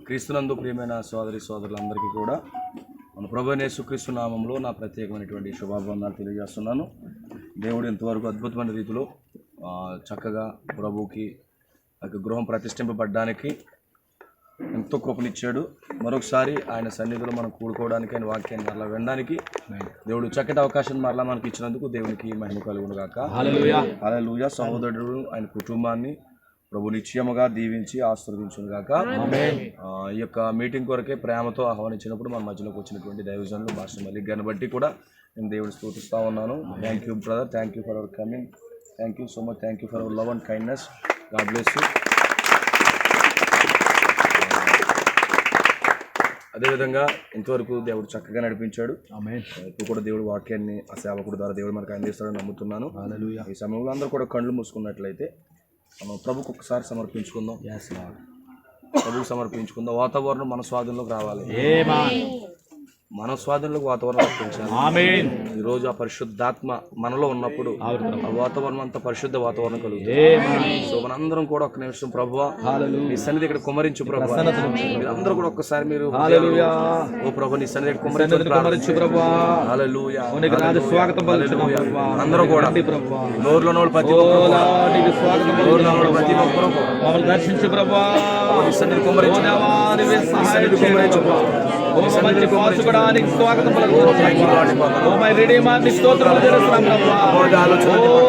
క్రీస్తునందు ప్రియమైన సోదరి సోదరులందరికీ కూడా మన ప్రభువైన యేసుక్రీస్తు నామంలో నా ప్రత్యేకమైనటువంటి శుభాభివందనాలు తెలియజేస్తున్నాను. దేవుడు ఇంతవరకు అద్భుతమైన రీతిలో చక్కగా ప్రభువుకి గృహం ప్రతిష్ఠింపబడ్డానికి ఎంతో కృపనిచ్చాడు. మరొకసారి ఆయన సన్నిధిలో మనం కూడుకోవడానికి, ఆయన వాక్యాన్ని మరలా వినడానికి దేవుడు చక్కటి అవకాశం మరలా మనకి ఇచ్చినందుకు దేవునికి మహిమ కలుగును గాక. హల్లెలూయా. హల్లెలూయా. సహోదరుడు ఆయన కుటుంబాన్ని ప్రభు నిశ్చయముగా దీవించి ఆశీర్వదించును గాక. ఈ యొక్క మీటింగ్ కొరకే ప్రేమతో ఆహ్వానించినప్పుడు మన మధ్యలోకి వచ్చినటువంటి దైవజనులు మాస్టర్ మలిక్ గారిని బట్టి కూడా నేను దేవుడిని స్తుతిస్తూ ఉన్నాను. Thank you brother, thank you for hour coming, thank you so much, thank you for hour love and kindness. God bless you. అదేవిధంగా ఇంతవరకు దేవుడు చక్కగా నడిపించాడు. ఇప్పుడు కూడా దేవుడు వాక్యాన్ని ఆ సేవకుడు ద్వారా దేవుడు మనకు అందిస్తాడని నమ్ముతున్నాను. ఈ సమయంలో అందరూ కూడా కళ్ళు మూసుకున్నట్లయితే మనం ప్రభుకు ఒకసారి సమర్పించుకుందాం. ప్రభుకు సమర్పించుకుందాం. వాతావరణం మన స్వాధీనంలోకి రావాలి. మన స్వాధీనంలోకి వాతావరణం రప్పించాలి. ఈరోజు ఆ పరిశుద్ధాత్మ మనలో ఉన్నప్పుడు ఆ వాతావరణం అంతా పరిశుద్ధ వాతావరణం కలుగుతుంది. సో మనందరం కూడా ఒక్క నిమిషం ప్రభువా నీ సన్నిధి ఇక్కడ కుమరించు ప్రభువా. మీరందరూ కూడా ఒక్కసారి మీరు ఓ ప్రభు నీ సన్నిధి కుమరించు ప్రభువా. హల్లెలూయా. అందరూ కూడా నోరులో ప్రతి ఒక్కరు దర్శించు ప్రభువా. నీ సన్నిధి కుమరించు, నీ సన్నిధి కుమరించు మార్చుకోవడానికి స్వాగతం పలుకుతున్నాం. ఓ మై రిడీమర్ ని స్తోత్రాలు చేస్తున్నాం ప్రభువా. ఓ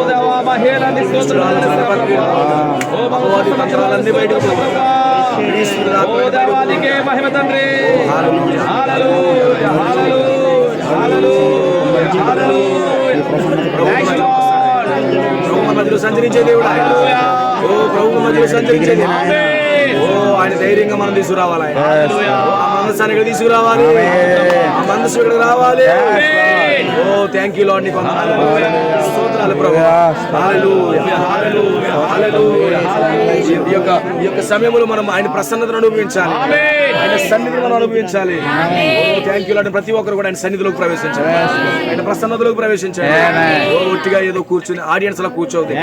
దేవా మహేలా ని స్తోత్రాలు చేస్తున్నాం ప్రభువా. ఓ భగవాని మంత్రాలన్నీ బయటకు ప్రభువా. ఓ దేవానికే మహిమ తండ్రి. హల్లెలూయా హల్లెలూయా హల్లెలూయా హల్లెలూయా. ప్రభు మధ్యలో సంచరించే దేవుడు. ఓ ప్రభు మధ్యలో సంచరించే దేవుడు. ఓ ఆయన ధైర్యంగా మనం తీసుకురావాలి. ఆ మనస్సాన్ని ఇక్కడ తీసుకురావాలి. ఆ మనస్సు ఇక్కడ రావాలి. ఓ థ్యాంక్ యూ లార్డ్, నీకు స్తోత్రాలు ప్రభువా. హల్లెలూయా హల్లెలూయా హల్లెలూయా. ఈ యొక్క సమయంలో మనం ఆయన ప్రసన్నతను అనుభవించాలి, ఆయన సన్నిధిని మనం అనుభవించాలి. ఓ థ్యాంక్ యూ లార్డ్. ప్రతి ఒక్కరు కూడా ఆయన సన్నిధిలోకి ప్రవేశించాలి, ఆయన ప్రసన్నతలోకి ప్రవేశించాలి. ఓ ఒట్టిగా ఏదో కూర్చుని ఆడియన్స్ లా కూర్చోవద్దు.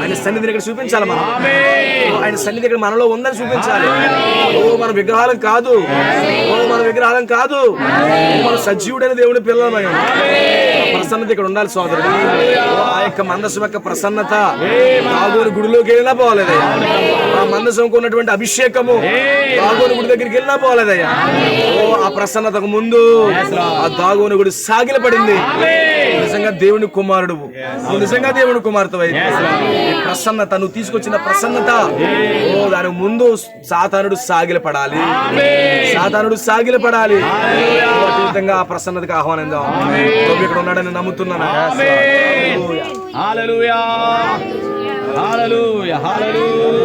ఆయన సన్నిధిని ఇక్కడ చూపించాలి. మనం ఆయన సన్నిధి ఇక్కడ మనలో ఉందని చూపించాలి. ఓ మన విగ్రహాలం కాదు, ఓ మన విగ్రహాలం కాదు, మన సజీవుడైన దేవుని పిల్లలమై ప్రసన్నత ఇక్కడ ఉండాలి సోదరుడు. ఆ యొక్క మందసం యొక్క ప్రసన్నత దాగోని గుడిలోకి వెళ్ళినా పోలేదయ్యా. ఆ మందసంకు ఉన్నటువంటి అభిషేకము దాగోని గుడి దగ్గరికి వెళ్ళినా పోలేదయ్యా. ఓ ఆ ప్రసన్నతకు ముందు ఆ దాగోని గుడి సాగిల పడింది. నిజంగా దేవుని కుమారుడు, నువ్వు నిజంగా దేవుని కుమార్తె. ఈ ప్రసన్నత, నువ్వు తీసుకొచ్చిన ప్రసన్నత, ఓ దాని ముందు సాతానుడు సాగిలపడాలి, సాతానుడు సాగిలపడాలి. అదేవిధంగా ఆ ప్రసన్నతకి ఆహ్వానిద్దాం. ఇక్కడ ఉన్నాడని నమ్ముతున్నాను. హల్లెలూయా హల్లెలూయా హల్లెలూయా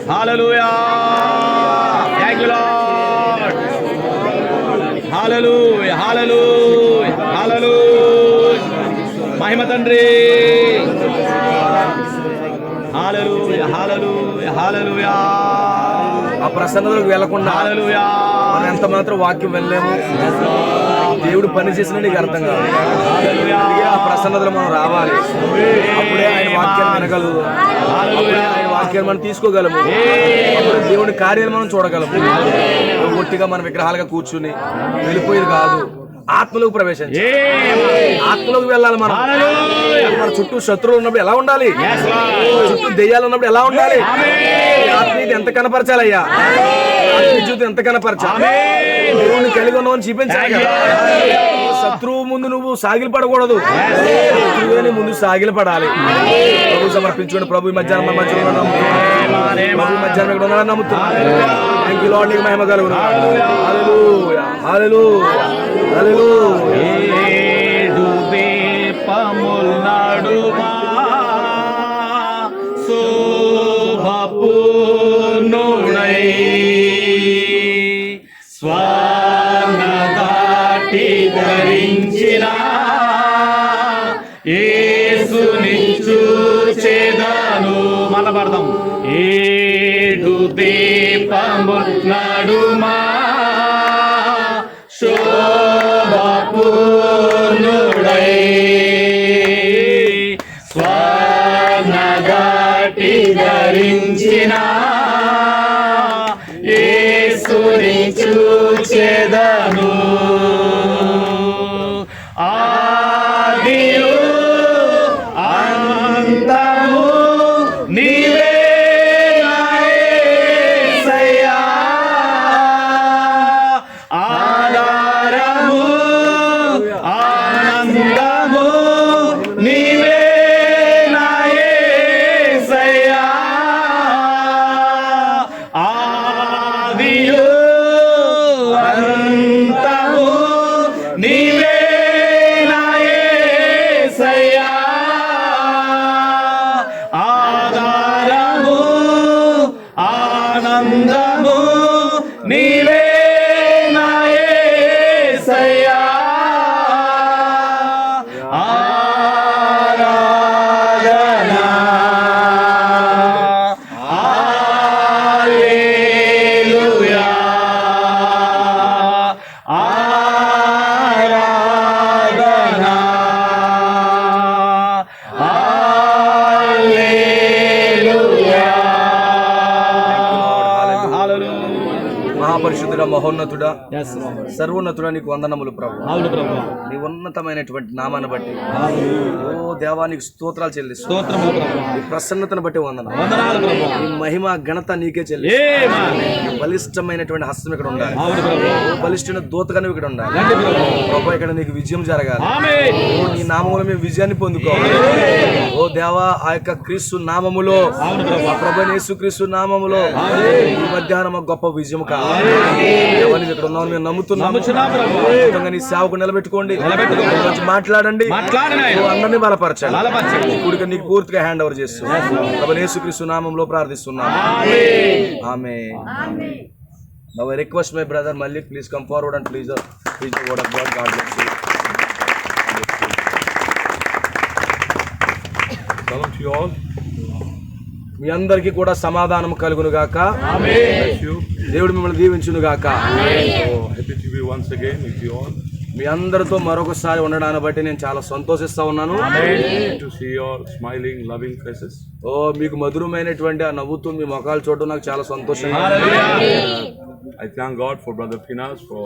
హల్లెలూయా. Thank you lord. హల్లెలూయా హల్లెలూయా హల్లెలూయా. మహిమ తండ్రి. హల్లెలూయా హల్లెలూయా హల్లెలూయా. ఆ ప్రసన్నతలోకి వెళ్లకుండా మనం ఎంత మాత్రం వాక్యం వెళ్ళలేము. దేవుడు పని చేసిన నీకు అర్థం కాదు. ఆ ప్రసన్నతలో మనం రావాలి. అప్పుడే ఆయన వాక్యాన్ని వినగలదు, అప్పుడే ఆయన వాక్యాన్ని మనం తీసుకోగలము, అప్పుడే దేవుని కార్యాలు మనం చూడగలము. ఒట్టిగా మన విగ్రహాలుగా కూర్చుని వెళ్ళిపోయేది కాదు. ఆత్మలోకి ప్రవేశించాలి, ఆత్మలోకి వెళ్ళాలి. మనం మన చుట్టూ శత్రువులు ఉన్నప్పుడు ఎలా ఉండాలి, చుట్టూ దెయ్యాలు ఉన్నప్పుడు ఎలా ఉండాలి, ఆత్మీయత ఎంత కనపరచాలయ్యా, ఆత్మీయత ఎంత కనపరచాలి, దేవుడిని కలిగి ఉన్నామని చూపించాలి కదా. శత్రువు ముందు నువ్వు సాగిలి పడకూడదు, శత్రువుని ముందు సాగిలి పడాలి. ప్రభు సమర్పించుకోండి. ప్రభు మధ్యాహ్నం నమ్ముతున్నాను. థ్యాంక్ యూ లార్డ్, నీకు మహిమ కలుగును. హల్లెలూయా హల్లెలూయా హల్లెలూయా. ఏడు దీపముల నడుమా శోభపూర్ణుడై స్వర్ణదాటి ధరించిన యేసుని చూచెదను. మన పడదాం. ఏడు దీపముల నడుమా శోభపూర్ణుడై స్వర్ణదాటి ధరించిన ధరించిన యేసుని చూచెదను. ఆదియు అంతము నీవే నా యేసయ్యా, ఆధారము ఆనందము నీవే నా యేసయ్యా, ఆదియు అంతము నీవే నా యేసయ్యా, ఆధారము ఆనందము నీవే నా యేసయ్యా, ఆరాధన హల్లెలూయా, ఆరాధన హల్లెలూయా. మహాపరిశుద్ధుడ, మహోన్నతుడా, సర్వోన్నతుడా, నీకు వందనములు ప్రభు. నీ ఉన్నతమైనటువంటి నామాన్ని బట్టి ఓ దేవానికి స్తోత్రాలు చెల్లిస్తున్నాం. నీ ప్రసన్నతను బట్టి వందనాలు. నీ మహిమ ఘనత నీకే చెల్లి. బలిష్టమైనటువంటి హస్తం ఇక్కడ ఉండాలి. ఓ బలిష్టమైన దూతగానే ఇక్కడ ఉండాలి ప్రభు. ఇక్కడ నీకు విజయం జరగాలి. ఓ నీ నామములో మేము విజయాన్ని పొందుకోవాలి. ఓ దేవా, ఆ యొక్క క్రీస్తు నామములో, ప్రభు యేసు క్రీస్తు నామములో ఈ మధ్యాహ్నం గొప్ప విజయం కావాలి. ఇక్కడ ఉన్నామని మేము నమ్ముతున్నాము. నీ సేవకు నిలబెట్టుకోండి, మాట్లాడండి, అందరినీ బలపరచాలి. ఇప్పుడు నీకు పూర్తిగా హ్యాండ్ ఓవర్ చేస్తున్నాం. ప్రభు యేసుక్రీస్తు నామములో ప్రార్థిస్తున్నాం. ఆమేన్. Now I request my brother Malik, please come forward and please the word of God. God bless you. Shalom to you all. మీ అందరికీ కూడా సమాధానం కలుగును గాక. Bless you. దేవుడు మిమ్మల్ని దీవించును గాక. So happy to be once again with you all. మీ అందరితో మరొకసారి ఉండడాన్ని బట్టి నేను చాలా సంతోషిస్తా ఉన్నాను. To see your smiling, loving faces. ఓ మీకు మధురమైనటువంటి ఆ నవ్వుతూ మీ ముఖాలు చూడడం నాకు చాలా సంతోషంగా. I thank God for Brother Finas for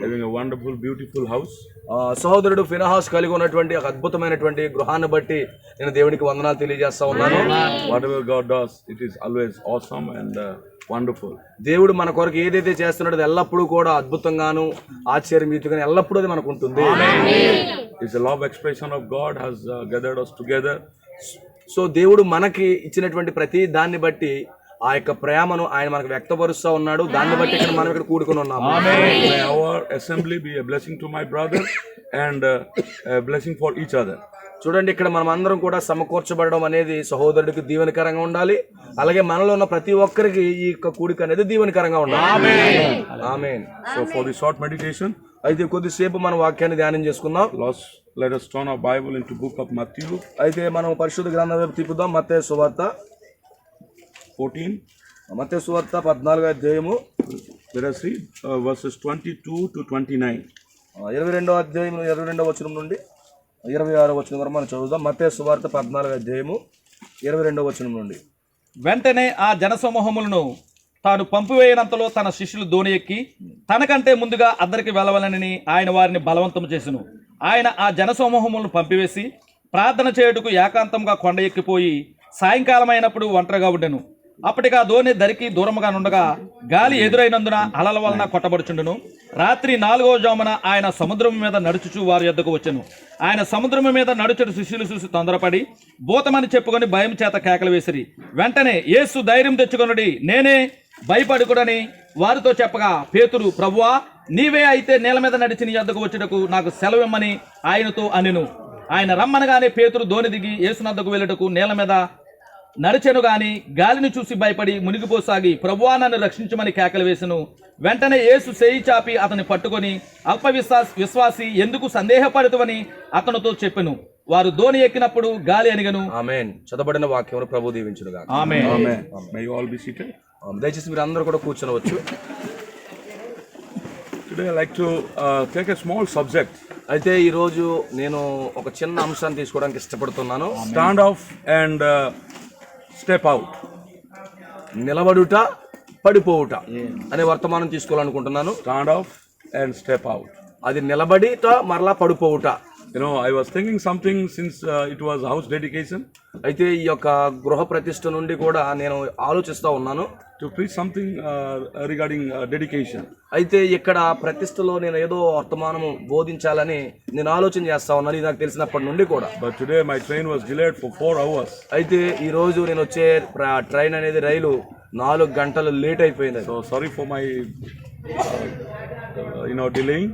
having a wonderful, beautiful house. సహోదరుడు ఫినహాస్ కలిగి ఉన్నటువంటి ఒక అద్భుతమైనటువంటి గృహాన్ని బట్టి నేను దేవునికి వందనాలు తెలియజేస్తా ఉన్నాను. Whatever God does, it is always awesome and wonderful. దేవుడు మన కొరకు ఏదైతే చేస్తున్నాడో అది ఎల్లప్పుడూ కూడా అద్భుతంగాను ఆశ్చర్యమీతుగాను ఎల్లప్పుడూ అది మనకు ఉంటుంది. It's a love expression of God has gathered us together. So దేవుడు మనకి ఇచ్చినటువంటి ప్రతి దాన్ని బట్టి ఆ యొక్క ప్రేమను ఆయన మనకు వ్యక్తపరుస్తూ ఉన్నాడు. దాన్ని బట్టి ఇక్కడ మనం ఇక్కడ కూడుకుని ఉన్నాము. May our assembly be a blessing to my brother and a blessing for each other. చూడండి, ఇక్కడ మనం అందరం కూడా సమకూర్చబడడం అనేది సహోదరుడికి దీవెనకరంగా ఉండాలి. అలాగే మనలో ఉన్న ప్రతి ఒక్కరికి ఈ యొక్క కూడిక అనేది దీవెనకరంగా ఉండాలి. ఆమేన్. So for the short meditation, అయితే కొద్దిసేపు మన వాక్యాన్ని ధ్యానం చేసుకుందాం. let us turn our Bible into book of Matthew. అయితే మనం పరిశుద్ధ గ్రంథం వైపు తిప్పుదాం. మత్తయి సువార్త 14. మత్తయి సువార్త 14వ అధ్యాయము. Let us read verses 22 to 29. 22వ అధ్యాయం 22వ వచనం నుండి 26వ వచనం వరకు మనం చదువుదాం. మత్తయి సువార్త 14వ అధ్యాయము 22వ వచనం నుండి. వెంటనే ఆ జనసమూహములను తాను పంపివేయనంతలో తన శిష్యులు దోణి ఎక్కి తనకంటే ముందుగా అద్దరికి వెళ్ళవలనని ఆయన వారిని బలవంతం చేసెను. ఆయన ఆ జనసమూహములను పంపివేసి ప్రార్థన చేయుటకు ఏకాంతంగా కొండ ఎక్కిపోయి సాయంకాలం అయినప్పుడు ఒంటరిగా ఉండెను. అప్పటికి ఆ దోణి దరికి దూరముగా నుండగా గాలి ఎదురైనందున అలల వలన కొట్టబడుచుండును. రాత్రి 4వ జామున ఆయన సముద్రం మీద నడుచుచు వారి యొద్దకు వచ్చెను. ఆయన సముద్రం మీద నడుచుడు శిష్యులు చూసి తొందరపడి భూతమని చెప్పుకొని భయం చేత కేకలు వేసిరి. వెంటనే యేసు ధైర్యం తెచ్చుకొనుడి, నేనే, భయపడుకుడని వారితో చెప్పగా పేతురు, ప్రభువా నీవే అయితే నేల మీద నడిచి నీ యొద్దకు వచ్చుటకు నాకు సెలవిమ్మని ఆయనతో అనెను. ఆయన రమ్మనగానే పేతురు దోణి దిగి యేసునద్దకు వెళ్ళుటకు నేల మీద నడిచెను గాని గాలిని చూసి భయపడి మునిగిపోసాగి ప్రభువా నన్ను రక్షించమని కేకలు వేసెను. వెంటనే యేసు చేయి చాపి అతన్ని పట్టుకొని విశ్వాసి ఎందుకు సందేహపడుతువని అతనితో చెప్పెను. వారు దోణి ఎక్కినప్పుడు గాలి అణిగెను. ఆమేన్. చదవబడిన వాక్యమును ప్రభు దీవించును గాక. ఆమేన్. May you all be seated. దయచేసి మీరు అందరూ కూడా కూర్చోవచ్చు. Today I like to take a small subject. అయితే ఈ రోజు నేను ఒక చిన్న అంశాన్ని తీసుకోవడానికి ఇష్టపడుతున్నాను. Stand off and step out. నిలబడుట పడిపోవుట అనే వర్తమానం తీసుకోవాలనుకుంటున్నాను. Stand off and step out. అది నిలబడిట మరలా పడిపోవుట. You know, I was thinking something since it was house dedication. అయితే ఈ యొక్క గృహ ప్రతిష్ఠ నుండి కూడా నేను ఆలోచిస్తూ ఉన్నాను To preach something regarding dedication. అయితే ఇక్కడ ప్రతిష్టలో నేను ఏదో వర్తమానము బోధించాలని నేను ఆలోచన చేస్తా ఉన్నాను, ఇది నాకు తెలిసినప్పటి నుండి కూడా. But today my train was delayed for 4 hours. అయితే ఈ రోజు నేను వచ్చే ట్రైన్ అనేది రైలు 4 గంటలు లేట్ అయిపోయింది. So sorry for my delaying.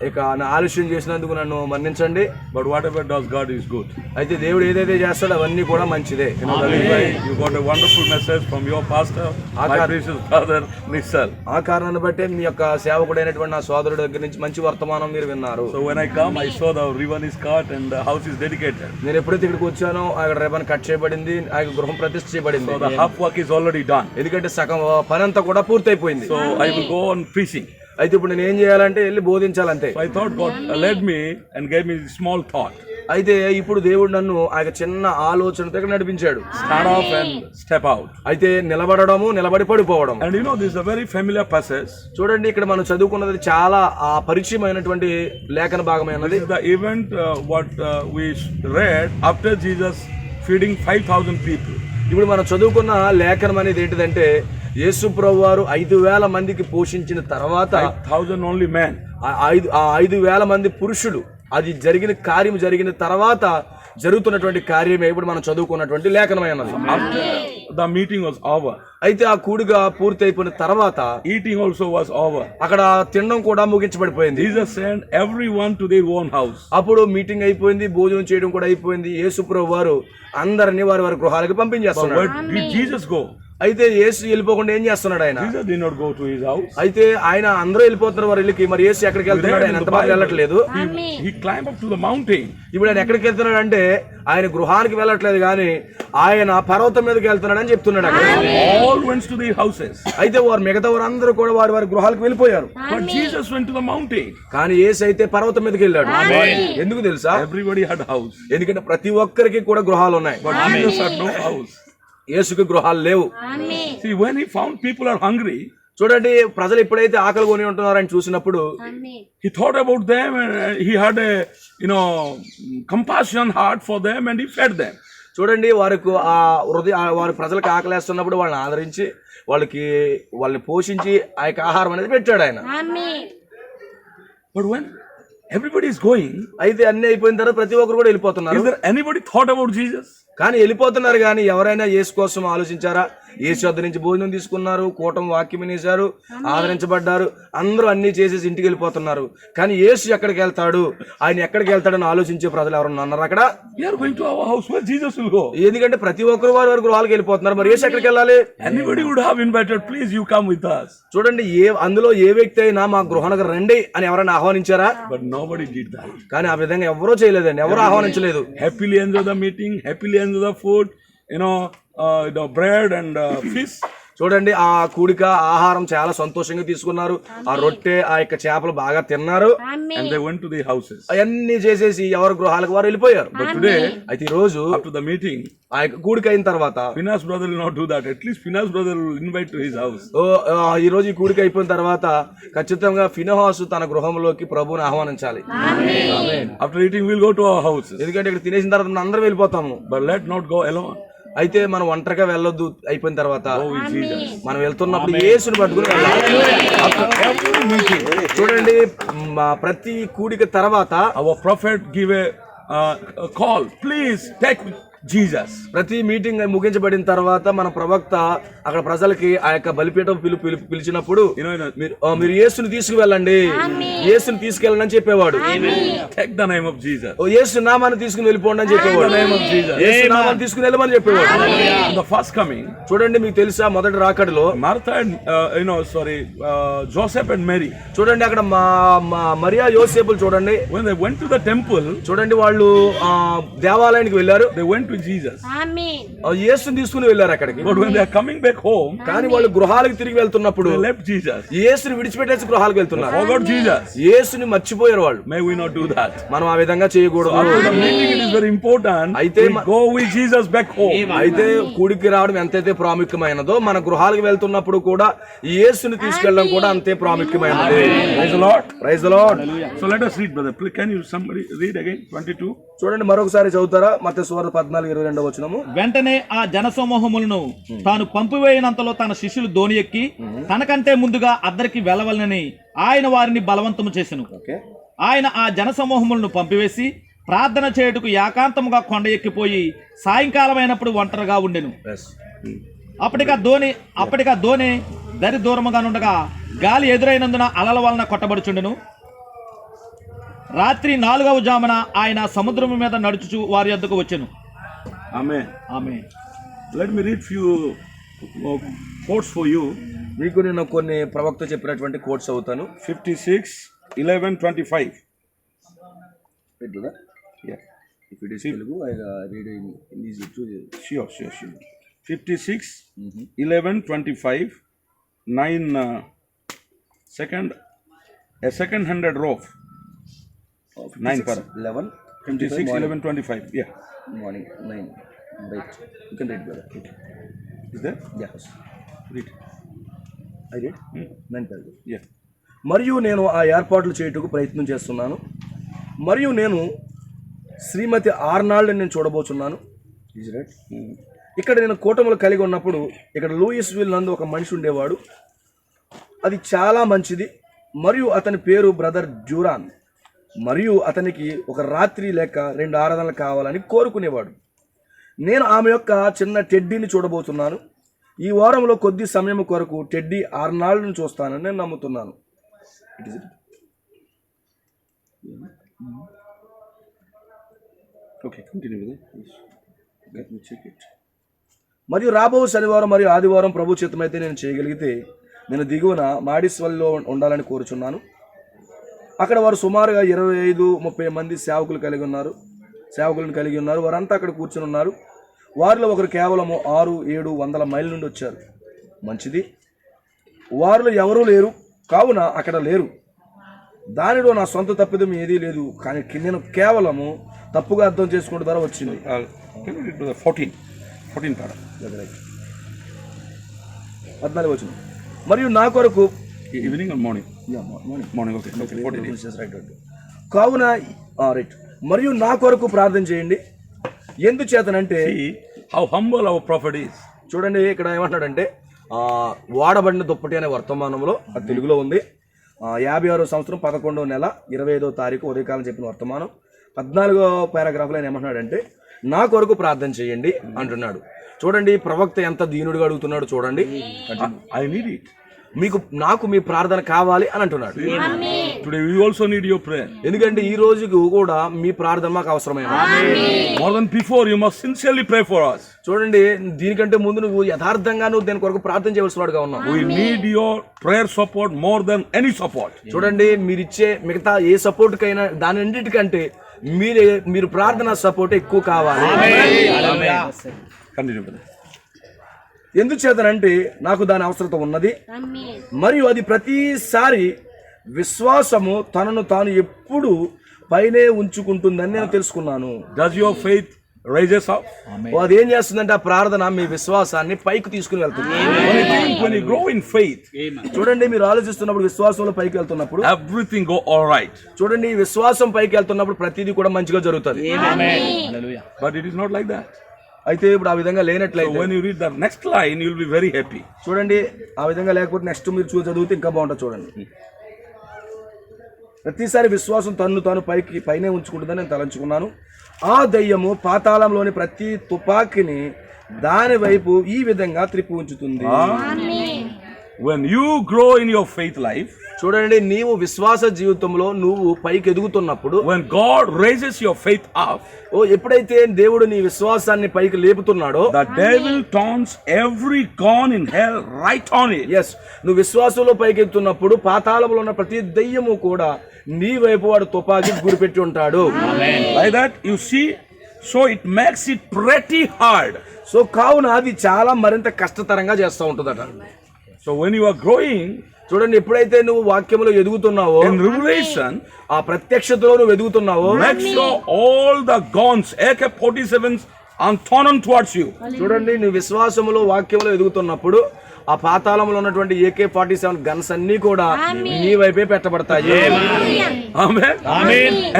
ఇక ఆలస్యం చేసినందుకు నన్ను మన్నించండి. But whatever does God is good. అయితే దేవుడు ఏదైతే చేస్తాడో అవన్నీ కూడా మంచిదే. That is why you got a wonderful message from your pastor, my precious brother Nissal. ఆ కారణాన్ని బట్టే మీ యొక్క సేవకుడైనటువంటి నా సోదరుడి దగ్గర నుంచి మంచి వర్తమానం మీరు విన్నారు. So when I come, I saw the ribbon is cut and the house is dedicated. నేను ఎప్పుడైతే ఇక్కడికి వచ్చానో అక్కడ రిబన్ కట్ చేయబడింది, ఆ గృహం ప్రతిష్ఠ చేయబడింది. So the half work is already done. ఎందుకంటే సగం పని అంతా కూడా పూర్తయిపోయింది. So I will go on preaching. అయితే ఇప్పుడు నేను ఏం చేయాలంటే వెళ్ళి బోధించాలంతే. So I thought God led me and gave me a small thought. అయితే ఇప్పుడు దేవుడు నన్ను ఆ చిన్న ఆలోచనతో ఇక్కడ నడిపించాడు. Stand off and step out. అయితే నిలబడము, నిలబడి పడిపోవడం. And you know, this is a very familiar passage. చూడండి, ఇక్కడ మనం చదువుకున్నది చాలా పరిచయమైనటువంటి లేఖన భాగమైనది. This is the event what we read after Jesus feeding 5,000 people. ఇప్పుడు మనం చదువుకున్న లేఖనం అనేది ఏంటిదంటే యేసు ప్రభువు వారు 5,000 మందికి పోషించిన తర్వాత 5,000 only men. 5,000 మంది పురుషులు, అది కార్యం జరిగిన తర్వాత జరుగుతున్నటువంటి కార్యమే ఇప్పుడు మనం చదువుకున్నటువంటి లేఖనమైనది. After the meeting was over, అయితే ఆ కూడిగా పూర్తి అయిపోయిన తర్వాత eating also was over. అక్కడ తినడం కూడా ముగించబడిపోయింది. Jesus sent everyone to their own house. అప్పుడు మీటింగ్ అయిపోయింది, భోజనం చేయడం కూడా అయిపోయింది. యేసు ప్రభువు వారు అందరినీ వారి వారి గృహాలకు పంపించేస్తున్నారు. Where did Jesus go? అయితే యేసు వెళ్ళిపోకుండా ఏం చేస్తున్నాడు ఆయన? Jesus did not go to his house. అయితే ఆయన అందరూ వెళ్ళిపోతున్నారు వారి ఇళ్ళకి, మరి యేసు ఎక్కడికి వెళ్తున్నాడు? ఆయన ఎంత బాగా వెళ్ళట్లేదు. He climbed up to the mountain. ఇప్పుడు ఆయన ఎక్కడికి వెళ్తున్నాడు అంటే ఆయన గృహానికి వెళ్ళట్లేదు కానీ ఆయన పర్వతం మీదకి వెళ్తున్నాడు అని చెప్తున్నాడు. అక్కడ All went to their houses. అయితే వారు మిగతా వారందరూ కూడా వారి వారి గృహాలకు వెళ్ళిపోయారు. But Jesus went to the mountain. కానీ యేసు అయితే పర్వతం మీదకి వెళ్ళాడు. ఎందుకు తెలుసా? Everybody had a house. ఎందుకంటే ప్రతి ఒక్కరికి కూడా గృహాలు ఉన్నాయి. But Jesus had no house. యేసుకి గృహాలు లేవు. See, when he found people are hungry, చూడండి, ప్రజలు ఎప్పుడైతే ఆకలి కొని ఉంటున్నారని చూసినప్పుడు he thought about them and he had a compassion heart for them and he fed them. చూడండి, వారికి వారి ప్రజలకు ఆకలేస్తున్నప్పుడు వాళ్ళని ఆదరించి వాళ్ళని పోషించి ఆ యొక్క ఆహారం అనేది పెట్టాడు ఆయన. But when everybody is going, అయితే అన్ని అయిపోయిన తర్వాత ప్రతి ఒక్కరు కూడా వెళ్ళిపోతున్నారు. is there anybody thought about Jesus? కానీ వెళ్ళిపోతున్నారు కానీ ఎవరైనా యేసు కోసం ఆలోచించారా? యేసు వద్ద నుంచి భోజనం తీసుకున్నారు, కూటమి వాక్యం వినేశారు, ఆదరించబడ్డారు, అందరూ అన్ని చేసేసి ఇంటికి వెళ్ళిపోతున్నారు. కానీ యేసు ఎక్కడికి వెళ్తాడు, ఆయన ఎక్కడికి వెళ్తాడని ఆలోచించే ప్రజలు ఎవరన్నా అన్నారు అక్కడ? We are going to our house. Where Jesus will go? ఎందుకంటే ప్రతి ఒక్కరు వారి గృహాలకు వెళ్ళిపోతున్నారు, మరి యేసు ఎక్కడికి వెళ్ళాలి? Anybody would have invited, please you come with us. చూడండి, అందులో ఏ వ్యక్తి అయినా మా గృహానికి రండి అని ఎవరైనా ఆహ్వానించారా? But nobody did that. కానీ ఆ విధంగా ఎవరూ చేయలేదండి, ఎవరు ఆహ్వానించలేదు. Happily enjoy the meeting, happily enjoy the food, the bread and fish. చూడండి, ఆ కూడిక ఆహారం చాలా సంతోషంగా తీసుకున్నారు. ఆ రొట్టె, ఆ యొక్క చేపలు బాగా తిన్నారు. And they went to their houses. అవన్నీ చేసేసి ఎవరి గృహాలకు వారు వెళ్ళిపోయారు. But today, అయితే ఈ రోజు after the meeting, ఆ యొక్క కూడిక అయిన తర్వాత Finas brother will not do that. At least Finas brother will invite to his house. ఈ రోజు ఈ కూడిక అయిపోయిన తర్వాత ఖచ్చితంగా ఫినహాసు తన గృహంలోకి ప్రభువుని ఆహ్వానించాలి. After eating, we'll go to our houses. ఎందుకంటే ఇక్కడ తినేసిన తర్వాత మనం అందరం వెళ్ళిపోతాము. But let not go alone. అయితే మనం ఒంటరిగా వెళ్ళొద్దు. అయిపోయిన తర్వాత Go with Jesus. మనం వెళ్తున్నప్పుడు యేసుని పట్టుకుని వెళ్ళాలి. After every meeting, చూడండి, ప్రతి కూడిక తర్వాత our prophet give a call. Please take Jesus. ప్రతి మీటింగ్ ముగించబడిన తర్వాత మన ప్రవక్త అక్కడ ప్రజలకి ఆ యొక్క బలిపీఠం పిలిచినప్పుడు మీరు యేసుని తీసుకువెళ్ళండి, యేసుని తీసుకెళ్ళండి అని చెప్పేవాడు. Take the name of Jesus. యేసు నామాన్ని తీసుకుని వెళ్ళిపోండి అని చెప్పేవాడు. యేసు నామాన్ని తీసుకుని వెళ్ళమని చెప్పేవాడు. The first coming, చూడండి, మీకు తెలుసా మొదటి రాకడలో Martha and Joseph and Mary, చూడండి అక్కడ మరియా యోసేపులు చూడండి when they went to the temple, చూడండి వాళ్ళు దేవాలయానికి వెళ్ళారు. they went to with Jesus. Amen. యేసుని తీసుకుని వెళ్ళారు అక్కడికి. But when they are coming back home, కానీ వాళ్ళు గృహాలకు తిరిగి వెళ్తున్నప్పుడు they left Jesus. యేసుని విడిచిపెట్టేసి గృహాలకు వెళ్తున్నారు. Forgot Jesus. యేసుని మర్చిపోయారు వాళ్ళు. May we not do that. మనం ఆ విధంగా చేయకూడదు. After the meeting, it is very important. అయితే We go with Jesus back home. అయితే కూడికి రావడం ఎంతైతే ప్రాముఖ్యమైనదో మన గృహాలకు వెళ్తున్నప్పుడు కూడా ఈ యేసుని తీసుకెళ్ళడం కూడా అంతే ప్రాముఖ్యమైనది. Praise the Lord. Praise the lord. So let us read, brother. Please, can you somebody read again 22? చూడండి మరొకసారి చదువుతారా? మత్తయి సువార్త 14:22 వచనము. వెంటనే ఆ జనసమూహములను తాను పంపివేయనంతలో తన శిష్యులు దోణి ఎక్కి తనకంటే ముందుగా అద్దరికి వెళ్ళవలనని ఆయన వారిని బలవంతము చేసెను. ఆయన ఆ జనసమూహములను పంపివేసి ప్రార్థన చేయుటకు ఏకాంతముగా కొండ ఎక్కిపోయి సాయంకాలం అయినప్పుడు ఒంటరిగా ఉండెను. అప్పటికా దోణి దరి దూరముగా నుండగా గాలి ఎదురైనందున అలల వలన కొట్టబడుచుండెను. రాత్రి 4వ జామున ఆయన సముద్రము మీద నడుచుచు వారి యొద్దకు వచ్చెను. Amen. Amen. Let me read few quotes for you. మీకు నేను కొన్ని ప్రవక్త చెప్పినటువంటి కోట్స్ అవుతాను. 56:11-25. Yeah. If it is Telugu, I read in easy to. Sure. 56:11-25. 9 second. A second hundred row. 9 per 11. 56:11-25. Yeah. Morning 9. Right. You can read, brother. Okay. Is there? Yes. Read. I read. 9 paragraph. Yeah. మరియు నేను ఆ ఏర్పాట్లు చేయుటకు ప్రయత్నం చేస్తున్నాను. మరియు నేను శ్రీమతి ఆర్నాల్డ్ని నేను చూడబోతున్నాను. Is right. ఇక్కడ నేను కూటములు కలిగి ఉన్నప్పుడు ఇక్కడ లూయిస్విల్ నందు ఒక మనిషి ఉండేవాడు. అది చాలా మంచిది. మరియు అతని పేరు బ్రదర్ డ్యూరాన్. మరియు అతనికి ఒక రాత్రి లేక 2 ఆరాధనలు కావాలని కోరుకునేవాడు. నేను ఆమె యొక్క చిన్న టెడ్డీని చూడబోతున్నాను. ఈ వారంలో కొద్ది సమయం కొరకు టెడ్డీ ఆర్నాల్డ్ని చూస్తానని నేను నమ్ముతున్నాను. It is Okay, continue with it. Let me check it. మరియు రాబో శనివారం మరియు ఆదివారం ప్రభు చిత్తమైతే నేను చేయగలిగితే నేను దిగువన మాడిస్వల్లో ఉండాలని కోరుచున్నాను. అక్కడ వారు సుమారుగా 25-30 మంది సేవకులను కలిగి ఉన్నారు. వారంతా అక్కడ కూర్చుని ఉన్నారు. వారిలో ఒకరు కేవలం 600-700 మైళ్ళ నుండి వచ్చారు. మంచిది. వారిలో ఎవరూ లేరు కావున అక్కడ లేరు. దానిలో నా సొంత తప్పిదం ఏదీ లేదు. కానీ నేను కేవలము తప్పుగా అర్థం చేసుకునే ద్వారా వచ్చింది. 14 para. 14 వచ్చింది. మరియు నా కొరకు Evening or morning? Morning. Okay. 14 కావున రైట్. మరియు నా కొరకు ప్రార్థన చేయండి. ఎందుచేతనంటే See how humble our prophet is. చూడండి ఇక్కడ ఏమంటున్నాడంటే వాడబడిన దుప్పటి అనే వర్తమానంలో అది తెలుగులో ఉంది. 56వ సంవత్సరం 11వ నెల 25వ తారీఖు ఉదయకాలం చెప్పిన వర్తమానం 14వ పారాగ్రాఫ్లో ఆయన ఏమంటున్నాడంటే నా కొరకు ప్రార్థన చేయండి అంటున్నాడు. చూడండి ప్రవక్త ఎంత దీనుడిగా అడుగుతున్నాడు చూడండి. I need it. నాకు మీ ప్రార్థన కావాలి అని అంటున్నాడు. Today we also need your prayer. ఎందుకంటే ఈ రోజుకు కూడా మీ ప్రార్థన మాకు అవసరమైన. More than before, you must sincerely pray for us. చూడండి దీనికంటే ముందు నువ్వు యథార్థంగా నువ్వు దేని కొరకు ప్రార్థన చేయవలసిన వాడుగా ఉన్నావు. We need your prayer support more than any support. చూడండి మీరిచ్చే మిగతా ఏ సపోర్ట్ కైనా దాని అన్నిటికంటే మీరు ప్రార్థన సపోర్ట్ ఎక్కువ కావాలి. Continue with it. ఎందుచేతనంటే నాకు దాని అవసరత ఉన్నది. మరియు అది ప్రతిసారి విశ్వాసము తనను తాను ఎప్పుడు పైనే ఉంచుకుంటుందని నేను తెలుసుకున్నాను. Does your faith raises up? అది ఏం చేస్తుందంటే ఆ ప్రార్థన మీ విశ్వాసాన్ని పైకి తీసుకుని వెళ్తుంది. When you grow in faith, చూడండి మీరు ఆలోచిస్తున్నప్పుడు విశ్వాసంలో పైకి వెళ్తున్నప్పుడు everything go all right. చూడండి విశ్వాసం పైకి వెళ్తున్నప్పుడు ప్రతిదీ కూడా మంచిగా జరుగుతుంది. But it is not like that. అయితే ఇప్పుడు ఆ విధంగా లేనట్లయితే when you read the next line, you will be very happy. చూడండి ఆ విధంగా లేకపోతే నెక్స్ట్ మీరు చదివితే ఇంకా బాగుంటుంది. చూడండి ప్రతిసారి విశ్వాసం తన్ను తాను పైనే ఉంచుకుంటుందని నేను తలంచుకున్నాను. ఆ దయ్యము పాతాళంలోని ప్రతి తుపాకిని దాని వైపు ఈ విధంగా త్రిప్పి ఉంచుతుంది. When you grow in your faith life, చూడండి నీవు విశ్వాస జీవితంలో నువ్వు పైకి ఎదుగుతున్నప్పుడు when God raises your faith up, ఎప్పుడైతే దేవుడు నీ విశ్వాసాన్ని పైకి లేపుతున్నాడో the devil turns every gun in hell right on it. yes నువ్వు విశ్వాసంలో పైకి ఎత్తున్నప్పుడు పాతాళంలో ఉన్న ప్రతి దయ్యము కూడా నీ వైపు వాడు తుపాకి గురిపెట్టి ఉంటాడు. Like that you see So it makes it pretty hard. So కావున అది చాలా మరింత కష్టతరంగా చేస్తూ ఉంటుందట. So when you are growing చూడండి, ఎప్పుడైతే నువ్వు వాక్యములో ఎదుగుతున్నావో, in revelation, ఆ ప్రత్యక్షతలో నువ్వు ఎదుగుతున్నావో, make sure all the guns, AK-47s are thrown towards you. చూడండి, నువ్వు విశ్వాసములో వాక్యములో ఎదుగుతున్నప్పుడు ఆ పాతాళంలో ఉన్నటువంటి AK-47 గన్స్ అన్ని కూడా నీ వైపే పెట్టబడతాయి. Amen.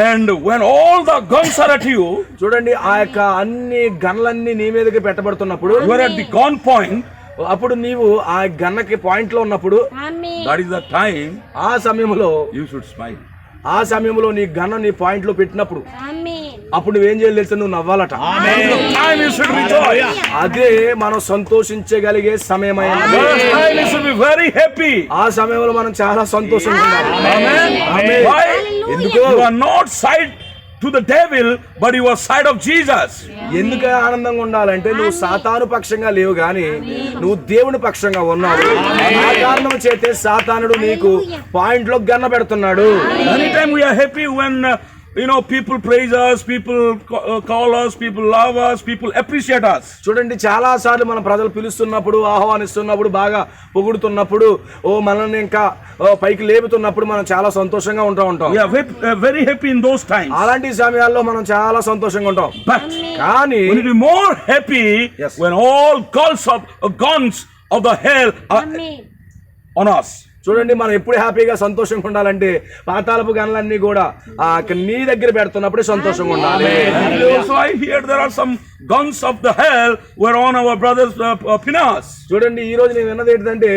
And when all the guns are at you, చూడండి, ఆ యొక్క అన్ని గన్లన్నీ నీ మీదకి పెట్టబడుతున్నప్పుడు, you are at the gun point. అప్పుడు నీవు ఆ గన్నకి పాయింట్ లో ఉన్నప్పుడు, That is the time ఆ సమయంలో you should smile. ఆ సమయంలో నీ గన్న నీ పాయింట్ లో పెట్టినప్పుడు అప్పుడు నువ్వేం చేయాలి తెలుసా? నువ్వు నవ్వాలట. Time you should rejoice. అదే మనం సంతోషించగలిగే సమయమైనది. Time you should be very happy. ఆ సమయంలో మనం చాలా సంతోషంగా ఉండాలి. Amen. Amen. Why? ఎందుకు? You are not side to the devil, but you are side of Jesus. ఎందుకు ఆనందంగా ఉండాలంటే నువ్వు సాతాను పక్షంగా లేవు గాని నువ్వు దేవుని పక్షంగా ఉన్నావు. ఆ కారణం చేతే సాతానుడు నీకు పాయింట్ లో గన్న పెడుతున్నాడు. Anytime we are happy when people praise us, people call us, people love us, people appreciate us. చూడండి, చాలా సార్లు మన ప్రజలు పిలుస్తున్నప్పుడు, ఆహ్వానిస్తున్నప్పుడు, బాగా పొగుడుతున్నప్పుడు, మనల్ని ఇంకా పైకి లేపుతున్నప్పుడు మనం చాలా సంతోషంగా ఉంటాం. We are very happy in those times. అలాంటి సమయాల్లో మనం చాలా సంతోషంగా ఉంటాం. But కానీ we will be more happy when all guns of the hell are on us. చూడండి, మనం ఎప్పుడు హ్యాపీగా సంతోషంగా ఉండాలంటే పాతాళపు గనులన్నీ కూడా నీ దగ్గర పెడుతున్నప్పుడే సంతోషంగా ఉండాలి. Also I hear there are some guns of the hell were on our brother's Phinehas. చూడండి, ఈ రోజు నేను విన్నది ఏంటంటే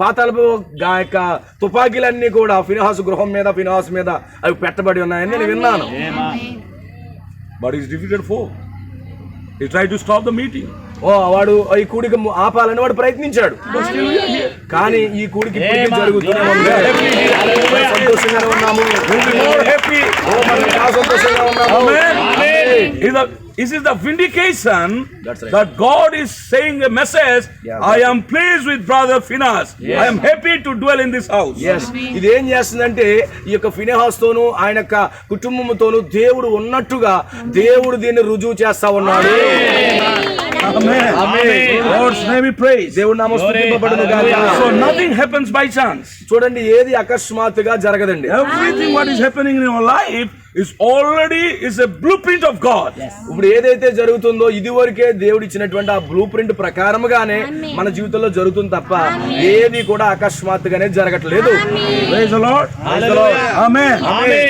పాతాళపు యొక్క తుపాకీలన్నీ కూడా ఫినెహాసు గృహం మీద, ఫినెహాసు మీద అవి పెట్టబడి ఉన్నాయని నేను విన్నాను. But it's difficult for. He tried to stop the meeting. వాడు ఈ కూడికి ఆపాలని వాడు ప్రయత్నించాడు. కానీ ఈ కూడికి జరుగుతూనే ఉంది. సంతోషంగానే ఉన్నాము. మనం చాలా సంతోషంగా ఉన్నాము. This is the vindication that God is saying a message. I am pleased with brother Phinehas. I am happy to dwell in this house. Yes. ఇదేం చేస్తుందంటే ఈ యొక్క ఫినెహాస్ తోను ఆయన యొక్క కుటుంబంతోను దేవుడు ఉన్నట్టుగా దేవుడు దీన్ని రుజువు చేస్తా ఉన్నాడు. Amen. Amen. God's name be praised. దేవుడి నామం స్తుతింపబడును గాక. So nothing happens by chance. చూడండి, ఏది అకస్మాత్తుగా జరగదండి. Everything what is happening in your life is already a blueprint of God. ఇప్పుడు ఏదైతే జరుగుతుందో ఇదివరకే దేవుడు ఇచ్చినటువంటి ఆ బ్లూ ప్రింట్ ప్రకారముగానే మన జీవితంలో జరుగుతుంది తప్ప ఏది కూడా అకస్మాత్తుగానే జరగట్లేదు. Praise the Lord. Amen.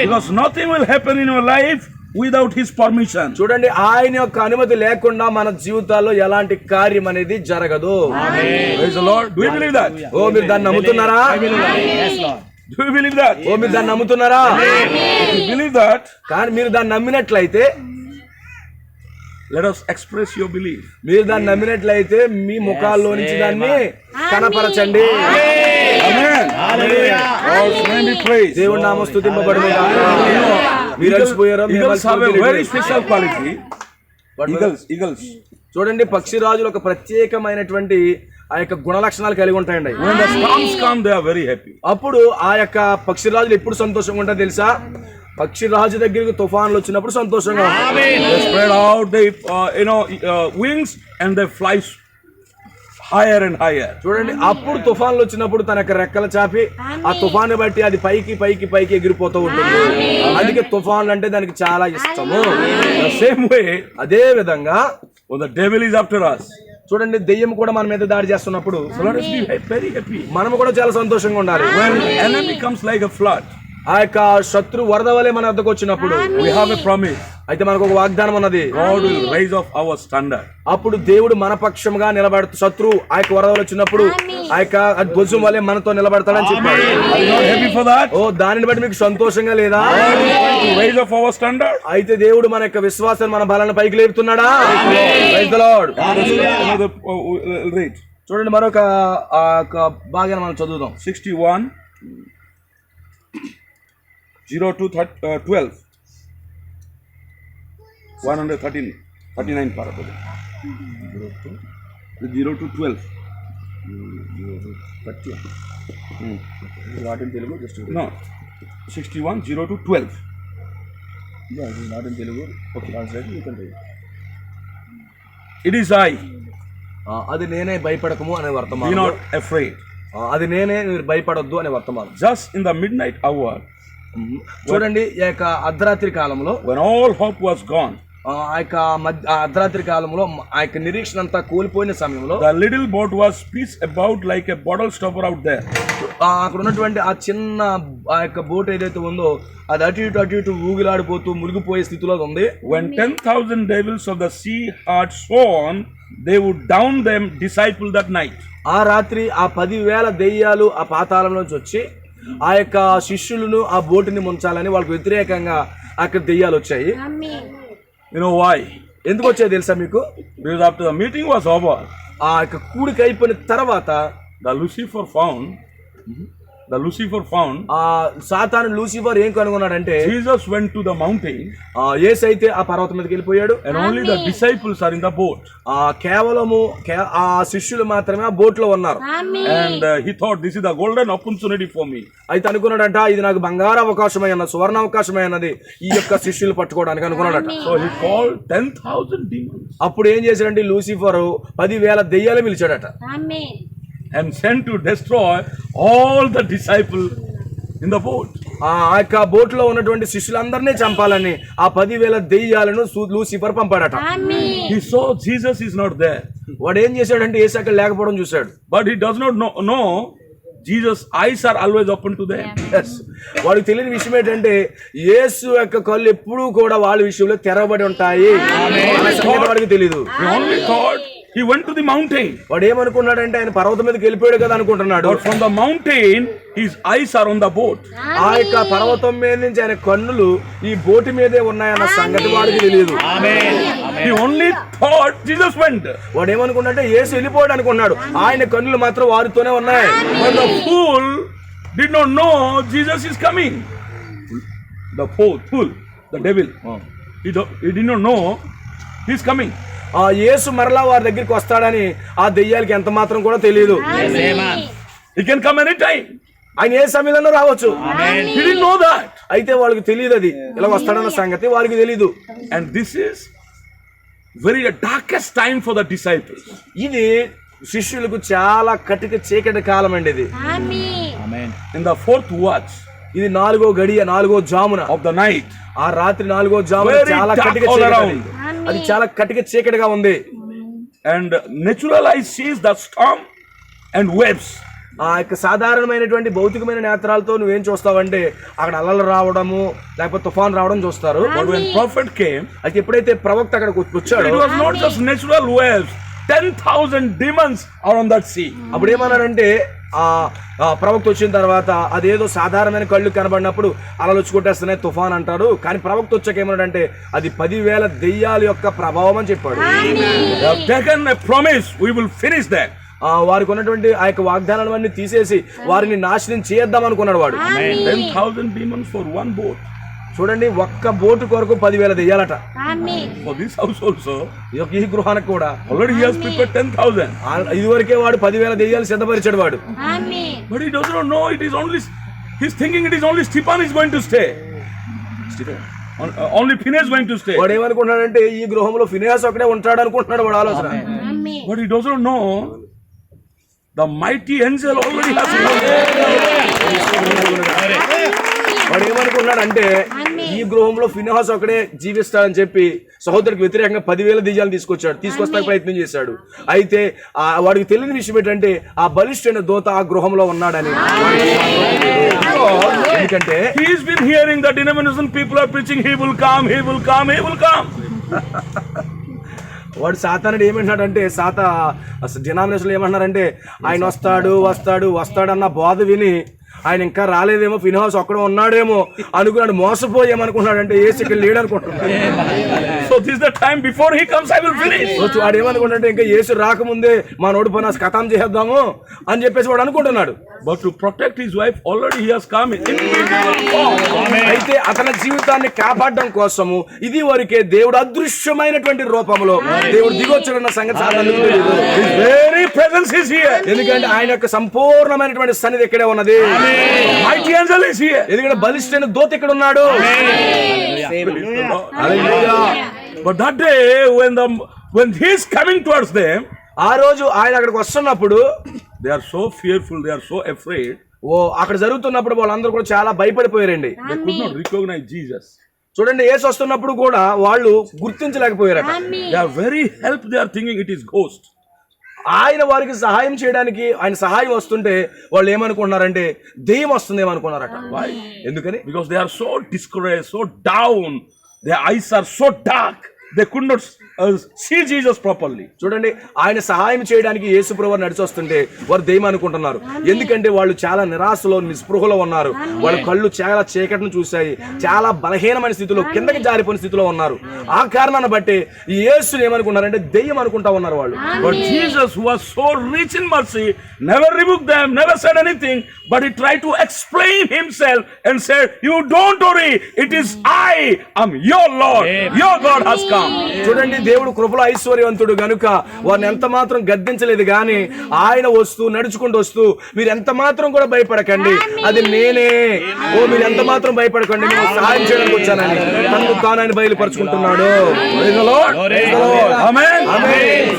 Because nothing will happen in your life without his permission. చూడండి, ఆయన యొక్క అనుమతి లేకుండా మన జీవితాల్లో ఎలాంటి కార్యం అనేది జరగదు. Praise the Lord. Do you believe that? మీరు దాన్ని నమ్ముతున్నారా? Do you believe that? మీరు దాన్ని నమ్ముతున్నారా? If you believe that, కానీ మీరు దాన్ని నమ్మినట్లయితే let us express your belief. మీరు దాన్ని నమ్మినట్లయితే మీ ముఖాల్లో నుంచి దాన్ని కనపరచండి. Amen. Hallelujah. God's name be praised. దేవుడి నామం స్తుతింపబడును గాక. మీరు అలసిపోయారో? Eagles have a very special quality. Eagles. చూడండి, పక్షిరాజులు ఒక ప్రత్యేకమైనటువంటి ఆ యొక్క గుణ లక్షణాలు కలిగి ఉంటాయండి. When the storms come, they are very happy. అప్పుడు ఆ యొక్క పక్షిరాజులు ఎప్పుడు సంతోషంగా ఉంటారో తెలుసా? పక్షిరాజు దగ్గరికి తుఫాన్లు వచ్చినప్పుడు సంతోషంగా ఉంటారు. They spread out their wings and they fly higher and higher. చూడండి, అప్పుడు తుఫాన్లు వచ్చినప్పుడు తన యొక్క రెక్కలు చాపి ఆ తుఫాను బట్టి అది పైకి పైకి పైకి ఎగిరిపోతూ ఉంటుంది. అందుకే తుఫాన్లు అంటే దానికి చాలా ఇష్టము. The same way, అదే విధంగా when the devil is after us, చూడండి, దెయ్యం కూడా మన మీద దాడి చేస్తున్నప్పుడు let us be very happy. మనం కూడా చాలా సంతోషంగా ఉండాలి. When enemy comes like a flood, ఆ యొక్క శత్రు వరద వలె మన వద్దకు వచ్చినప్పుడు we have a promise. అయితే మనకు ఒక వాగ్దానం ఉన్నది. God will raise up our standard. అప్పుడు దేవుడు మన పక్షంగా నిలబడుతూ శత్రు ఆ యొక్క వరదలు వచ్చినప్పుడు ఆ యొక్క ధ్వజం వలె మనతో నిలబడతాడని చెప్పాడు. Are you not happy for that? దానిని బట్టి మీకు సంతోషంగా లేదా? God is going to raise up our standard. అయితే దేవుడు మన యొక్క విశ్వాసాన్ని, మన బలాన్ని పైకి లేపుతున్నాడా? Praise the Lord. Another read. చూడండి, మరొక భాగాన్ని మనం చదువుదాం. 61 0-12 139 parable. 0-12. No, 61 0-12. It is I. అది నేనే, భయపడకము అనే Be వర్తమానం. not afraid. అది నేనే, మీరు భయపడొద్దు అనే వర్తమానం. Just in the midnight hour, చూడండి, ఈ యొక్క అర్ధరాత్రి కాలంలో, when all hope was gone, ఆ యొక్క అర్ధరాత్రి కాలంలో ఆ యొక్క నిరీక్షణ అంతా కోల్పోయిన సమయంలో, the little boat was pitched about like a bottle stopper out there. అక్కడ ఉన్నటువంటి ఆ చిన్న ఆ యొక్క బోట్ ఏదైతే ఉందో అది అటు ఇటు ఊగిలాడిపోతూ మునిగిపోయే స్థితిలో ఉంది. When 10,000 devils of the sea had sworn, they would down them disciple that night. ఆ రాత్రి ఆ 10,000 దెయ్యాలు ఆ పాతాళంలోంచి వచ్చి ఆ యొక్క శిష్యులను ఆ బోటుని ముంచాలని వాళ్ళకి వ్యతిరేకంగా అక్కడ దెయ్యాలు వచ్చాయి. You know why? ఎందుకు వచ్చాయి తెలుసా మీకు? Because after the meeting was over, ఆ యొక్క కూడిక అయిపోయిన తర్వాత the Lucifer found ఆ సాతాను లూసిఫర్ ఏం కనుగొన్నాడంటే, Jesus went to the mountain యేసు అయితే ఆ పర్వతం మీదకి వెళ్ళిపోయాడు. and only the disciples are in the boat. కేవలము ఆ శిష్యులు మాత్రమే ఆ బోట్ లో ఉన్నారు. And he thought, this is the golden opportunity for me. అయితే అనుకున్నాడంట, ఇది నాకు బంగారు అవకాశమై అన్నది, సువర్ణ అవకాశమై అన్నది ఈ యొక్క శిష్యులు పట్టుకోవడానికి అనుకున్నాడట. So he called 10,000 demons అప్పుడు ఏం చేశాడంటే లూసిఫర్ 10,000 దెయ్యాలు పిలిచాడట. and sent to destroy all the disciples in the boat. ఆ యొక్క బోట్ లో ఉన్నటువంటి శిష్యులందరినీ చంపాలని ఆ 10,000 దెయ్యాలను Lucifer పంపాడట. He saw Jesus is not there, వాడు ఏం చేశాడంటే యేసు అక్కడ లేకపోవడం చూశాడు. but he does not know Jesus' eyes are always open to them. Yes. వాడికి తెలియని విషయం ఏంటంటే యేసు యొక్క కళ్ళు ఎప్పుడూ కూడా వాళ్ళ విషయంలో తెరవబడి ఉంటాయి. వాడికి తెలియదు. He only thought he went to the mountain, వాడు ఏమనుకున్నాడంటే ఆయన పర్వతం మీదకి వెళ్ళిపోయాడు కదా అనుకుంటున్నాడు. but from the mountain his eyes are on the boat. ఆ యొక్క పర్వతం మీద నుంచి ఆయన కన్నులు ఈ బోటు మీదే ఉన్నాయన్న సంగతి వాడికి తెలియదు. He only thought Jesus went, వాడు ఏమనుకున్నాడంటే యేసు వెళ్ళిపోయాడు అనుకున్నాడు. ఆయన కన్నులు మాత్రం వారితోనే ఉన్నాయి. but the fool did not know Jesus is coming. The fool, the devil, he did not know he's coming. ఆ యేసు మరలా వారి దగ్గరికి వస్తాడని ఆ దెయ్యాలకి ఎంత మాత్రం కూడా తెలియదు. He can come anytime. ఆయన ఏ సమయంలో రావచ్చు. He didn't know that. అయితే వాళ్ళకి తెలియదు అది ఇలా వస్తాడన్న సంగతి వారికి తెలియదు. And this is very darkest time for the disciples. ఇది శిష్యులకు చాలా కటిక చీకటి కాలం అండి ఇది. In the fourth watch ఇది 4వ గడియ 4వ జామున of the night, ఆ రాత్రి 4వ జామున Very చాలా dark కటిక all చీకటి. around. అది చాలా కటిక చీకటిగా ఉంది. and natural eyes sees the storm and waves. ఆ యొక్క సాధారణమైనటువంటి భౌతికమైన నేత్రాలతో నువ్వేం చూస్తావంటే అక్కడ అలలు రావడము లేకపోతే తుఫాన్ రావడం చూస్తారు. But when prophet came, అయితే ఎప్పుడైతే ప్రవక్త అక్కడికి వచ్చాడో it was not just natural waves. 10,000 demons are on that sea. అప్పుడు ఏమన్నారంటే ఆ ప్రవక్త వచ్చిన తర్వాత అదేదో సాధారణమైన కళ్ళు కనబడినప్పుడు అలలు వచ్చి కొట్టేస్తున్నాయి తుఫాన్ అంటాడు. కానీ ప్రవక్త వచ్చాక ఏమన్నాడంటే అది 10,000 దెయ్యాల యొక్క ప్రభావం అని చెప్పాడు. They have taken a promise, we will finish that. వారికి ఉన్నటువంటి ఆ యొక్క వాగ్దానాలన్నీ తీసేసి వారిని నాశనం చేద్దాం అనుకున్నాడు వాడు. 10,000 demons for one boat. చూడండి, ఒక్క బోటు కొరకు 10,000 దెయ్యాలట. For this house also, ఈ గృహానికి కూడా already he has prepared 10,000. ఇదివరకే వాడు 10,000 దెయ్యాలు సిద్ధపరిచాడు వాడు. But he does not know it is only, he's thinking it is only Stephen is going to stay. Only Phineas going to stay. వాడు ఏమనుకుంటున్నాడంటే ఈ గృహంలో ఫినిహాస్ ఒకడే ఉంటాడు అనుకుంటున్నాడు వాడు ఆలోచన. But he does not know the mighty angel already has. వాడు ఏమనుకున్నాడంటే ఈ గృహంలో ఫినిహాస్ ఒకడే జీవిస్తాడని చెప్పి సహోదరికి వ్యతిరేకంగా 10,000 దెయ్యాలు తీసుకొస్తానికి ప్రయత్నం చేశాడు. అయితే వాడికి తెలియని విషయం ఏంటంటే ఆ బలిష్ఠైన దూత ఆ గృహంలో ఉన్నాడని. ఎందుకంటే He's been hearing the denomination people are preaching, he will come, he will come, he will come. వాడు సాతానుడు ఏమంటున్నాడంటే డినామినేషన్లు ఏమంటున్నారంటే ఆయన వస్తాడన్న బోధ విని ఆయన ఇంకా రాలేదేమో, ఫినిహాస్ ఒక్కడ ఉన్నాడేమో అనుకున్నాడు. మోసపోయి ఏమనుకున్నాడంటే యేసు ఇక్కడ లేడు అనుకుంటున్నాడు. So this is the time before he comes I will finish. వాడు ఏమనుకుంటే ఇంకా యేసు రాకముందే మా నోటి పని కథం చేద్దాము అని చెప్పేసి వాడు అనుకుంటున్నాడు. But to protect his wife already he has come in invisible form. అయితే అతని జీవితాన్ని కాపాడడం కోసము ఇది వరకే దేవుడు అదృశ్యమైనటువంటి రూపంలో దేవుడు దిగొచ్చాడన్న సంగతి సాధారణంగా తెలియదు. His very presence is here. ఎందుకంటే ఆయన యొక్క సంపూర్ణమైనటువంటి సన్నిధి ఇక్కడే ఉన్నది. Mighty angel is here. ఎందుకంటే బలిష్ఠైన దూత ఇక్కడ ఉన్నాడు. But that day when he is coming towards them, ఆ రోజు ఆయన అక్కడికి వస్తున్నప్పుడు they are so fearful, they are so afraid, అక్కడ జరుగుతున్నప్పుడు వాళ్ళందరూ కూడా చాలా భయపడిపోయారండి. they could not recognize Jesus. చూడండి, యేసు వస్తున్నప్పుడు కూడా వాళ్ళు గుర్తించలేకపోయారట. They are very helped, they are thinking it is ghost. ఆయన వారికి సహాయం చేయడానికి ఆయన సహాయం వస్తుంటే వాళ్ళు ఏమనుకున్నారంటే దెయ్యం వస్తుందేమో అనుకున్నారట. ఎందుకని? Because they are so discouraged, so down, their eyes are so dark, they could not see Jesus properly. చూడండి, ఆయన సహాయం చేయడానికి యేసు ప్రభువు నడిచి వస్తుంటే వారు దెయ్యం అనుకుంటున్నారు. ఎందుకంటే వాళ్ళు చాలా నిరాశలో నిస్పృహలో ఉన్నారు. వాళ్ళ కళ్ళు చాలా చీకటిని చూశాయి, చాలా బలహీనమైన స్థితిలో కిందకి జారిపోయిన స్థితిలో ఉన్నారు. ఆ కారణాన్ని బట్టి యేసుని ఏమనుకున్నారంటే దెయ్యం అనుకుంటా ఉన్నారు వాళ్ళు. But Jesus, who was so rich in mercy, never rebuked them, never said anything, but he tried to explain himself and said, "You don't worry, it is I am your Lord, your God has come." చూడండి, దేవుడు కృపలో ఐశ్వర్యవంతుడు గనుక వారిని ఎంత మాత్రం గద్దించలేదు గాని ఆయన వస్తూ నడుచుకుంటూ వస్తూ మీరు ఎంత మాత్రం కూడా భయపడకండి, అది నేనే, మీరు ఎంత మాత్రం భయపడకండి, నేను సహాయం చేయడానికి వచ్చానని తనకు తాను ఆయన బయలుపరుచుకుంటున్నాడు. Praise the Lord. Amen.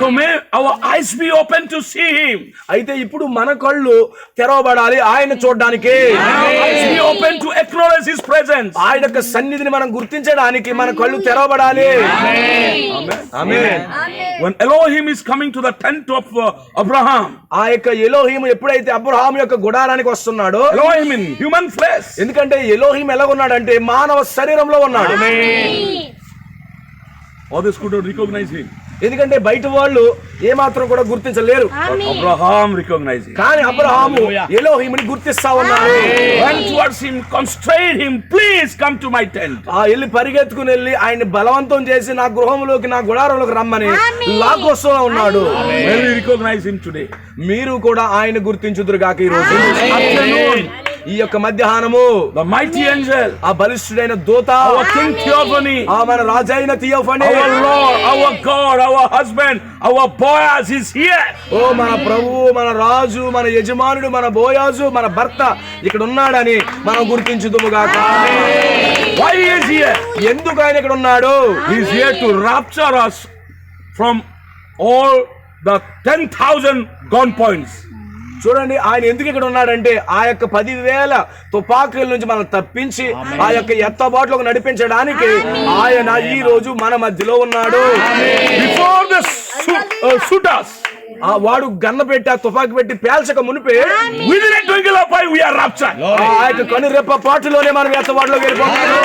So may our eyes be open to see him. అయితే ఇప్పుడు మన కళ్ళు తెరవబడాలి ఆయన చూడడానికి. Eyes be open to acknowledge his presence. ఆయన యొక్క సన్నిధిని మనం గుర్తించడానికి మన కళ్ళు తెరవబడాలి. ఆమేన్. When Elohim is coming to the tent of Abraham, ఆ యొక్క ఎలోహీము ఎప్పుడైతే అబ్రహాము యొక్క గుడారానికి వస్తున్నాడో, Elohim in human flesh, ఎందుకంటే ఎలోహీము ఎలా ఉన్నాడంటే మానవ శరీరంలో ఉన్నాడు. others could not recognize him. ఎందుకంటే బయట వాళ్ళు ఏమాత్రం కూడా గుర్తించలేరు. Abraham recognized him. కానీ అబ్రహాము ఎలోహీముని గుర్తిస్తా ఉన్నాడు. Went towards him, constrained him, "Please come to my tent." వెళ్ళి పరిగెత్తుకుని వెళ్ళి ఆయన బలవంతం చేసి నా గృహంలోకి నా గుడారంలోకి రమ్మని లాక్కొస్తూ ఉన్నాడు. Will you recognize him today? మీరు కూడా ఆయన గుర్తించుదురు గాక ఈ రోజు. ఈ యొక్క మధ్యాహ్నము The mighty angel, ఆ బలిష్ఠుడైన దూత, our King Theophany, మన రాజైన theophany, our Lord, our God, our husband, our Boaz is here. మన ప్రభువు, మన రాజు, మన యజమానుడు, మన బోయాజు, మన భర్త ఇక్కడ ఉన్నాడని మనం గుర్తించుదుము గాక. Why he is here? ఎందుకు ఆయన ఇక్కడ ఉన్నాడు? He is here to rapture us from all the 10,000 gun points. చూడండి, ఆయన ఎందుకు ఇక్కడ ఉన్నాడంటే ఆ యొక్క 10,000 తుపాకుల నుంచి మనం తప్పించి ఆ యొక్క ఎత్తబాటులోకి నడిపించడానికి ఆయన ఈ రోజు మన మధ్యలో ఉన్నాడు. Before the shooters, వాడు గన్న పెట్టి ఆ తుపాకి పెట్టి పేల్చక మునిపే within a twinkle of eye we are raptured. ఆ యొక్క కనురెప్ప పాటులోనే మనం ఎత్తబాటులోకి వెళ్ళిపోతాము.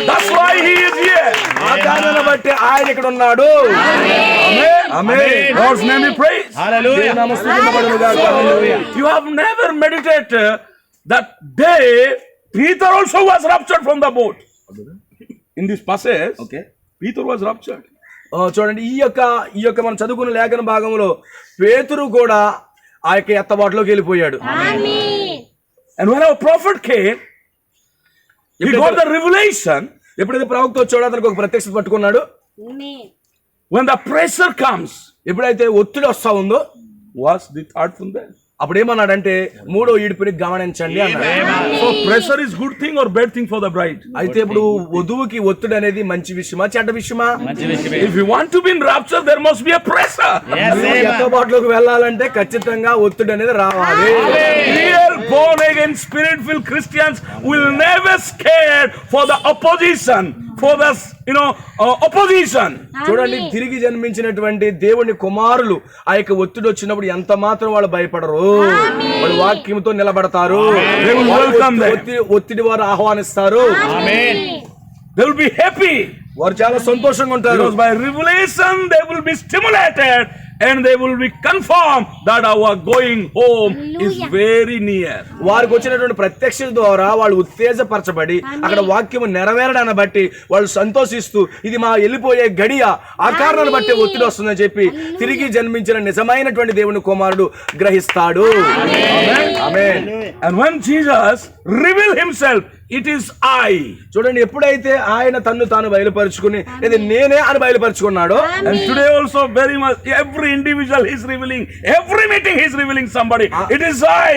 That's why he is here. ఆ కారణాన్ని బట్టి ఆయన ఇక్కడ ఉన్నాడు. Amen. God's name be praised. దేవుని నామం స్తుతింపబడును గాక. You have never meditated that day Peter also was raptured from the boat. In this passage, Peter was raptured. చూడండి, ఈ యొక్క మనం చదువుకున్న లేఖన భాగంలో పేతురు కూడా ఆ యొక్క ఎత్తబాటులోకి వెళ్ళిపోయాడు. And when our prophet came, he got the revelation. ఎప్పుడైతే ప్రవక్త వచ్చాడో అతనికి ఒక ప్రత్యక్షత పట్టుకున్నాడు. When the pressure comes, ఎప్పుడైతే ఒత్తిడి వస్తా ఉందో, was the third from there. అప్పుడు ఏమన్నాడంటే మూడో ఈడుపుని గమనించండి అన్నాడు. So pressure is good thing or bad thing for the bride? అయితే ఇప్పుడు వధువుకి ఒత్తిడి అనేది మంచి విషయమా చెడ్డ విషయమా? If you want to be in rapture, there must be a pressure. ఎత్తబాటులోకి వెళ్ళాలంటే ఖచ్చితంగా ఒత్తిడి అనేది రావాలి. Real born again spirit filled Christians will never scared for the opposition, for the opposition. చూడండి, తిరిగి జన్మించినటువంటి దేవుని కుమారులు ఆ యొక్క ఒత్తిడి వచ్చినప్పుడు ఎంత మాత్రం వాళ్ళు భయపడరు. వాళ్ళు వాక్యంతో నిలబడతారు. ఒత్తిడి వారు ఆహ్వానిస్తారు. They will be happy. వారు చాలా సంతోషంగా ఉంటారు. Because by revelation they will be stimulated and they will be confirmed that our going home is very near. వారికి వచ్చినటువంటి ప్రత్యక్షత ద్వారా వాళ్ళు ఉత్తేజపరచబడి అక్కడ వాక్యము నెరవేరడాన్ని బట్టి వాళ్ళు సంతోషిస్తూ ఇది మా వెళ్ళిపోయే గడియ, ఆ కారణాన్ని బట్టి ఒత్తిడి వస్తుందని చెప్పి తిరిగి జన్మించిన నిజమైనటువంటి దేవుని కుమారుడు గ్రహిస్తాడు. Amen. And when Jesus revealed himself, it is I. చూడండి, ఎప్పుడైతే ఆయన తన్ను తాను బయలుపరుచుకుని ఇది నేనే అని బయలుపరుచుకున్నాడో, And today also very much, every individual is revealing, every meeting he is revealing somebody. It is I,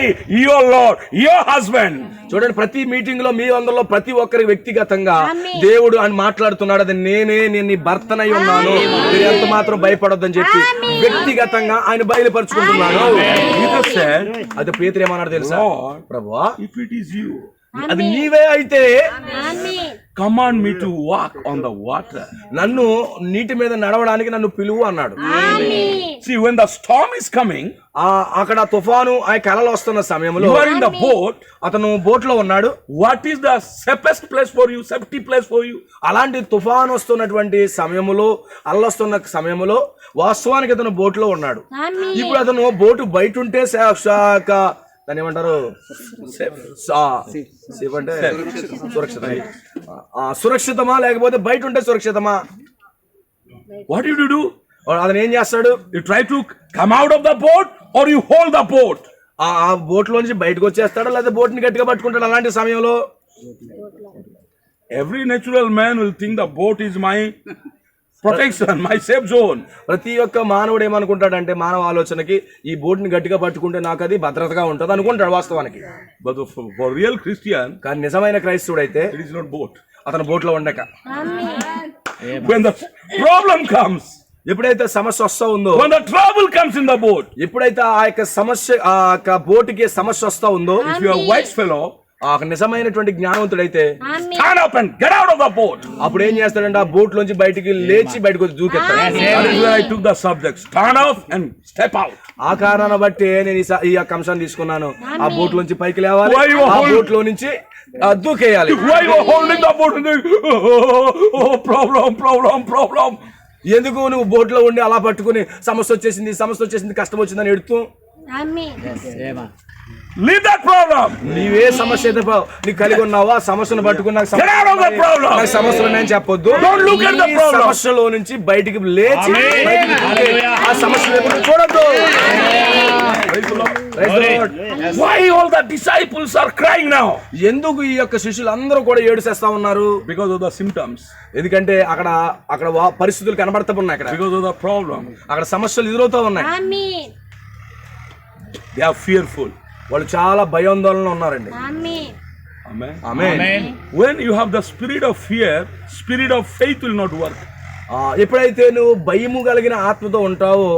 your Lord, your husband. చూడండి, ప్రతి మీటింగ్ లో మీ అందరిలో ప్రతి ఒక్కరి వ్యక్తిగతంగా దేవుడు అని మాట్లాడుతున్నాడు. అది నేనే, నేను నీ భర్తనై ఉన్నాను, మీరు ఎంత మాత్రం భయపడొద్దని చెప్పి వ్యక్తిగతంగా ఆయన బయలుపరుచుకుంటున్నాడు. Jesus said, అది పేతురు ఏమన్నాడు తెలుసా? Lord, ప్రభువా, if it is you, అది నీవే అయితే command me to walk on the water. నన్ను నీటి మీద నడవడానికి నన్ను పిలువు అన్నాడు. See, when the storm is coming, అక్కడ తుఫాను ఆ కలలు వస్తున్న సమయంలో you are in the boat. అతను బోట్ లో ఉన్నాడు. What is the safest place for you, safety place for you? అలాంటి తుఫాను వస్తున్నటువంటి సమయంలో, అల్లొస్తున్న సమయంలో వాస్తవానికి అతను బోట్ లో ఉన్నాడు. ఇప్పుడు అతను బోటు బయట ఉంటే దాన్ని ఏమంటారు, సేఫ్ అంటే సురక్షిత, సురక్షితమా లేకపోతే బయట ఉంటే సురక్షితమా? What did you do? అతను ఏం చేస్తాడు? You try to come out of the boat or you hold the boat? ఆ బోట్ లోంచి బయటకు వచ్చేస్తాడా లేదా బోట్ ని గట్టిగా పట్టుకుంటాడు? అలాంటి సమయంలో Every natural man will think the boat is my protection, my safe zone. ప్రతి ఒక్క మానవుడు ఏమనుకుంటాడంటే, మానవ ఆలోచనకి ఈ బోట్ ని గట్టిగా పట్టుకుంటే నాకు అది భద్రతగా ఉంటది అనుకుంటాడు వాస్తవానికి. But for real Christian, కానీ నిజమైన క్రైస్తవుడైతే it is not boat. అతను బోట్ లో ఉండక When the problem comes, ఎప్పుడైతే సమస్య వస్తా ఉందో, when the trouble comes in the boat, ఎప్పుడైతే ఆ యొక్క సమస్య, ఆ యొక్క బోటుకి సమస్య వస్తా ఉందో, if you are a wise fellow, ఆ నిజమైనటువంటి జ్ఞానవంతుడైతే stand up and get out of the boat. అప్పుడు ఏం చేస్తాడంటే ఆ బోట్ లోంచి బయటికి లేచి బయటకు వచ్చి దూకెత్తాడు. That is where I took the subject. Stand up and step out. ఆ కారణాన్ని బట్టి నేను ఈ యొక్క అంశాన్ని తీసుకున్నాను. ఆ బోట్ లోంచి పైకి లేవాలి, Why you ఆ hold- బోట్ లో నుంచి దూకేయాలి. Why you are holding the boat and saying, oh, problem. ఎందుకు నువ్వు బోట్ లో ఉండి అలా పట్టుకుని సమస్య వచ్చేసింది కష్టం వచ్చిందని ఎడుతూ? Leave that problem. నీవే సమస్య అయితే నీకు కలిగి ఉన్నావో ఆ సమస్యను పట్టుకుని నాకు Get out of the problem. సమస్యలు నేను చెప్పొద్దు. Don't look at the ఈ problem. సమస్యలో నుంచి బయటికి లేచి Amen. బయటికి దూకి ఆ సమస్యను ఎప్పుడు చూడొద్దు. Praise the Lord. Praise the Lord. Why all the disciples are crying now? ఎందుకు ఈ యొక్క శిష్యులు అందరూ కూడా ఏడుసేస్తా ఉన్నారు? Because of the symptoms. ఎందుకంటే అక్కడ పరిస్థితులు కనబడతా ఉన్నాయి. Because of the problem. అక్కడ సమస్యలు ఎదురవుతా ఉన్నాయి. They are fearful. వాళ్ళు చాలా భయాందోళన ఉన్నారండి. Amen. Amen. When you have the spirit of fear, spirit of faith will not work. ఎప్పుడైతే నువ్వు భయము కలిగిన ఆత్మతో ఉంటావో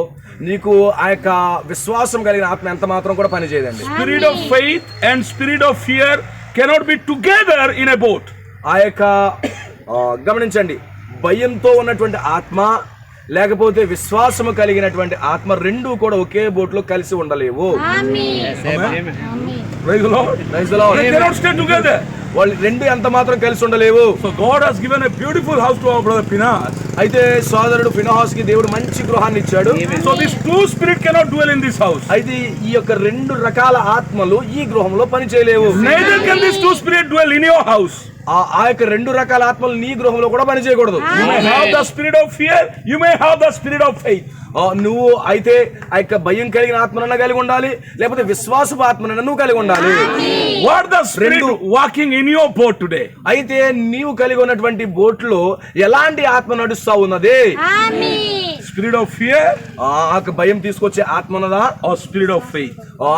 నీకు ఆ యొక్క విశ్వాసం కలిగిన ఆత్మ ఎంత మాత్రం కూడా పనిచేయదండి. Spirit of faith and spirit of fear cannot be together in a boat. ఆ యొక్క గమనించండి, భయంతో ఉన్నటువంటి ఆత్మ లేకపోతే విశ్వాసము కలిగినటువంటి ఆత్మ రెండూ కూడా ఒకే బోట్ లో కలిసి ఉండలేవు. Praise the Lord. Praise the Lord. They cannot stay together. వాళ్ళు రెండు ఎంత మాత్రం కలిసి ఉండలేవు. So God has given a beautiful house to our brother Pinhas. అయితే సోదరుడు ఫినహాస్ కి దేవుడు మంచి గృహాన్ని ఇచ్చాడు. So these two spirit cannot dwell in this house. అయితే ఈ యొక్క రెండు రకాల ఆత్మలు ఈ గృహంలో పని చేయలేవు. Neither can these two spirit dwell in your house. ఆ యొక్క రెండు రకాల ఆత్మలు నీ గృహంలో కూడా పని చేయకూడదు. You may have the spirit of fear, you may have the spirit of faith. నువ్వు అయితే ఆ యొక్క భయం కలిగిన ఆత్మనన్నా కలిగి ఉండాలి, లేకపోతే విశ్వాసపు ఆత్మనన్నా నువ్వు కలిగి ఉండాలి. What the spirit walking in your boat today? అయితే నీవు కలిగి ఉన్నటువంటి బోట్ లో ఎలాంటి ఆత్మ నడుస్తా ఉన్నది? Spirit of fear ఆ యొక్క భయం తీసుకొచ్చే ఆత్మ ఉన్నదా? or spirit of faith?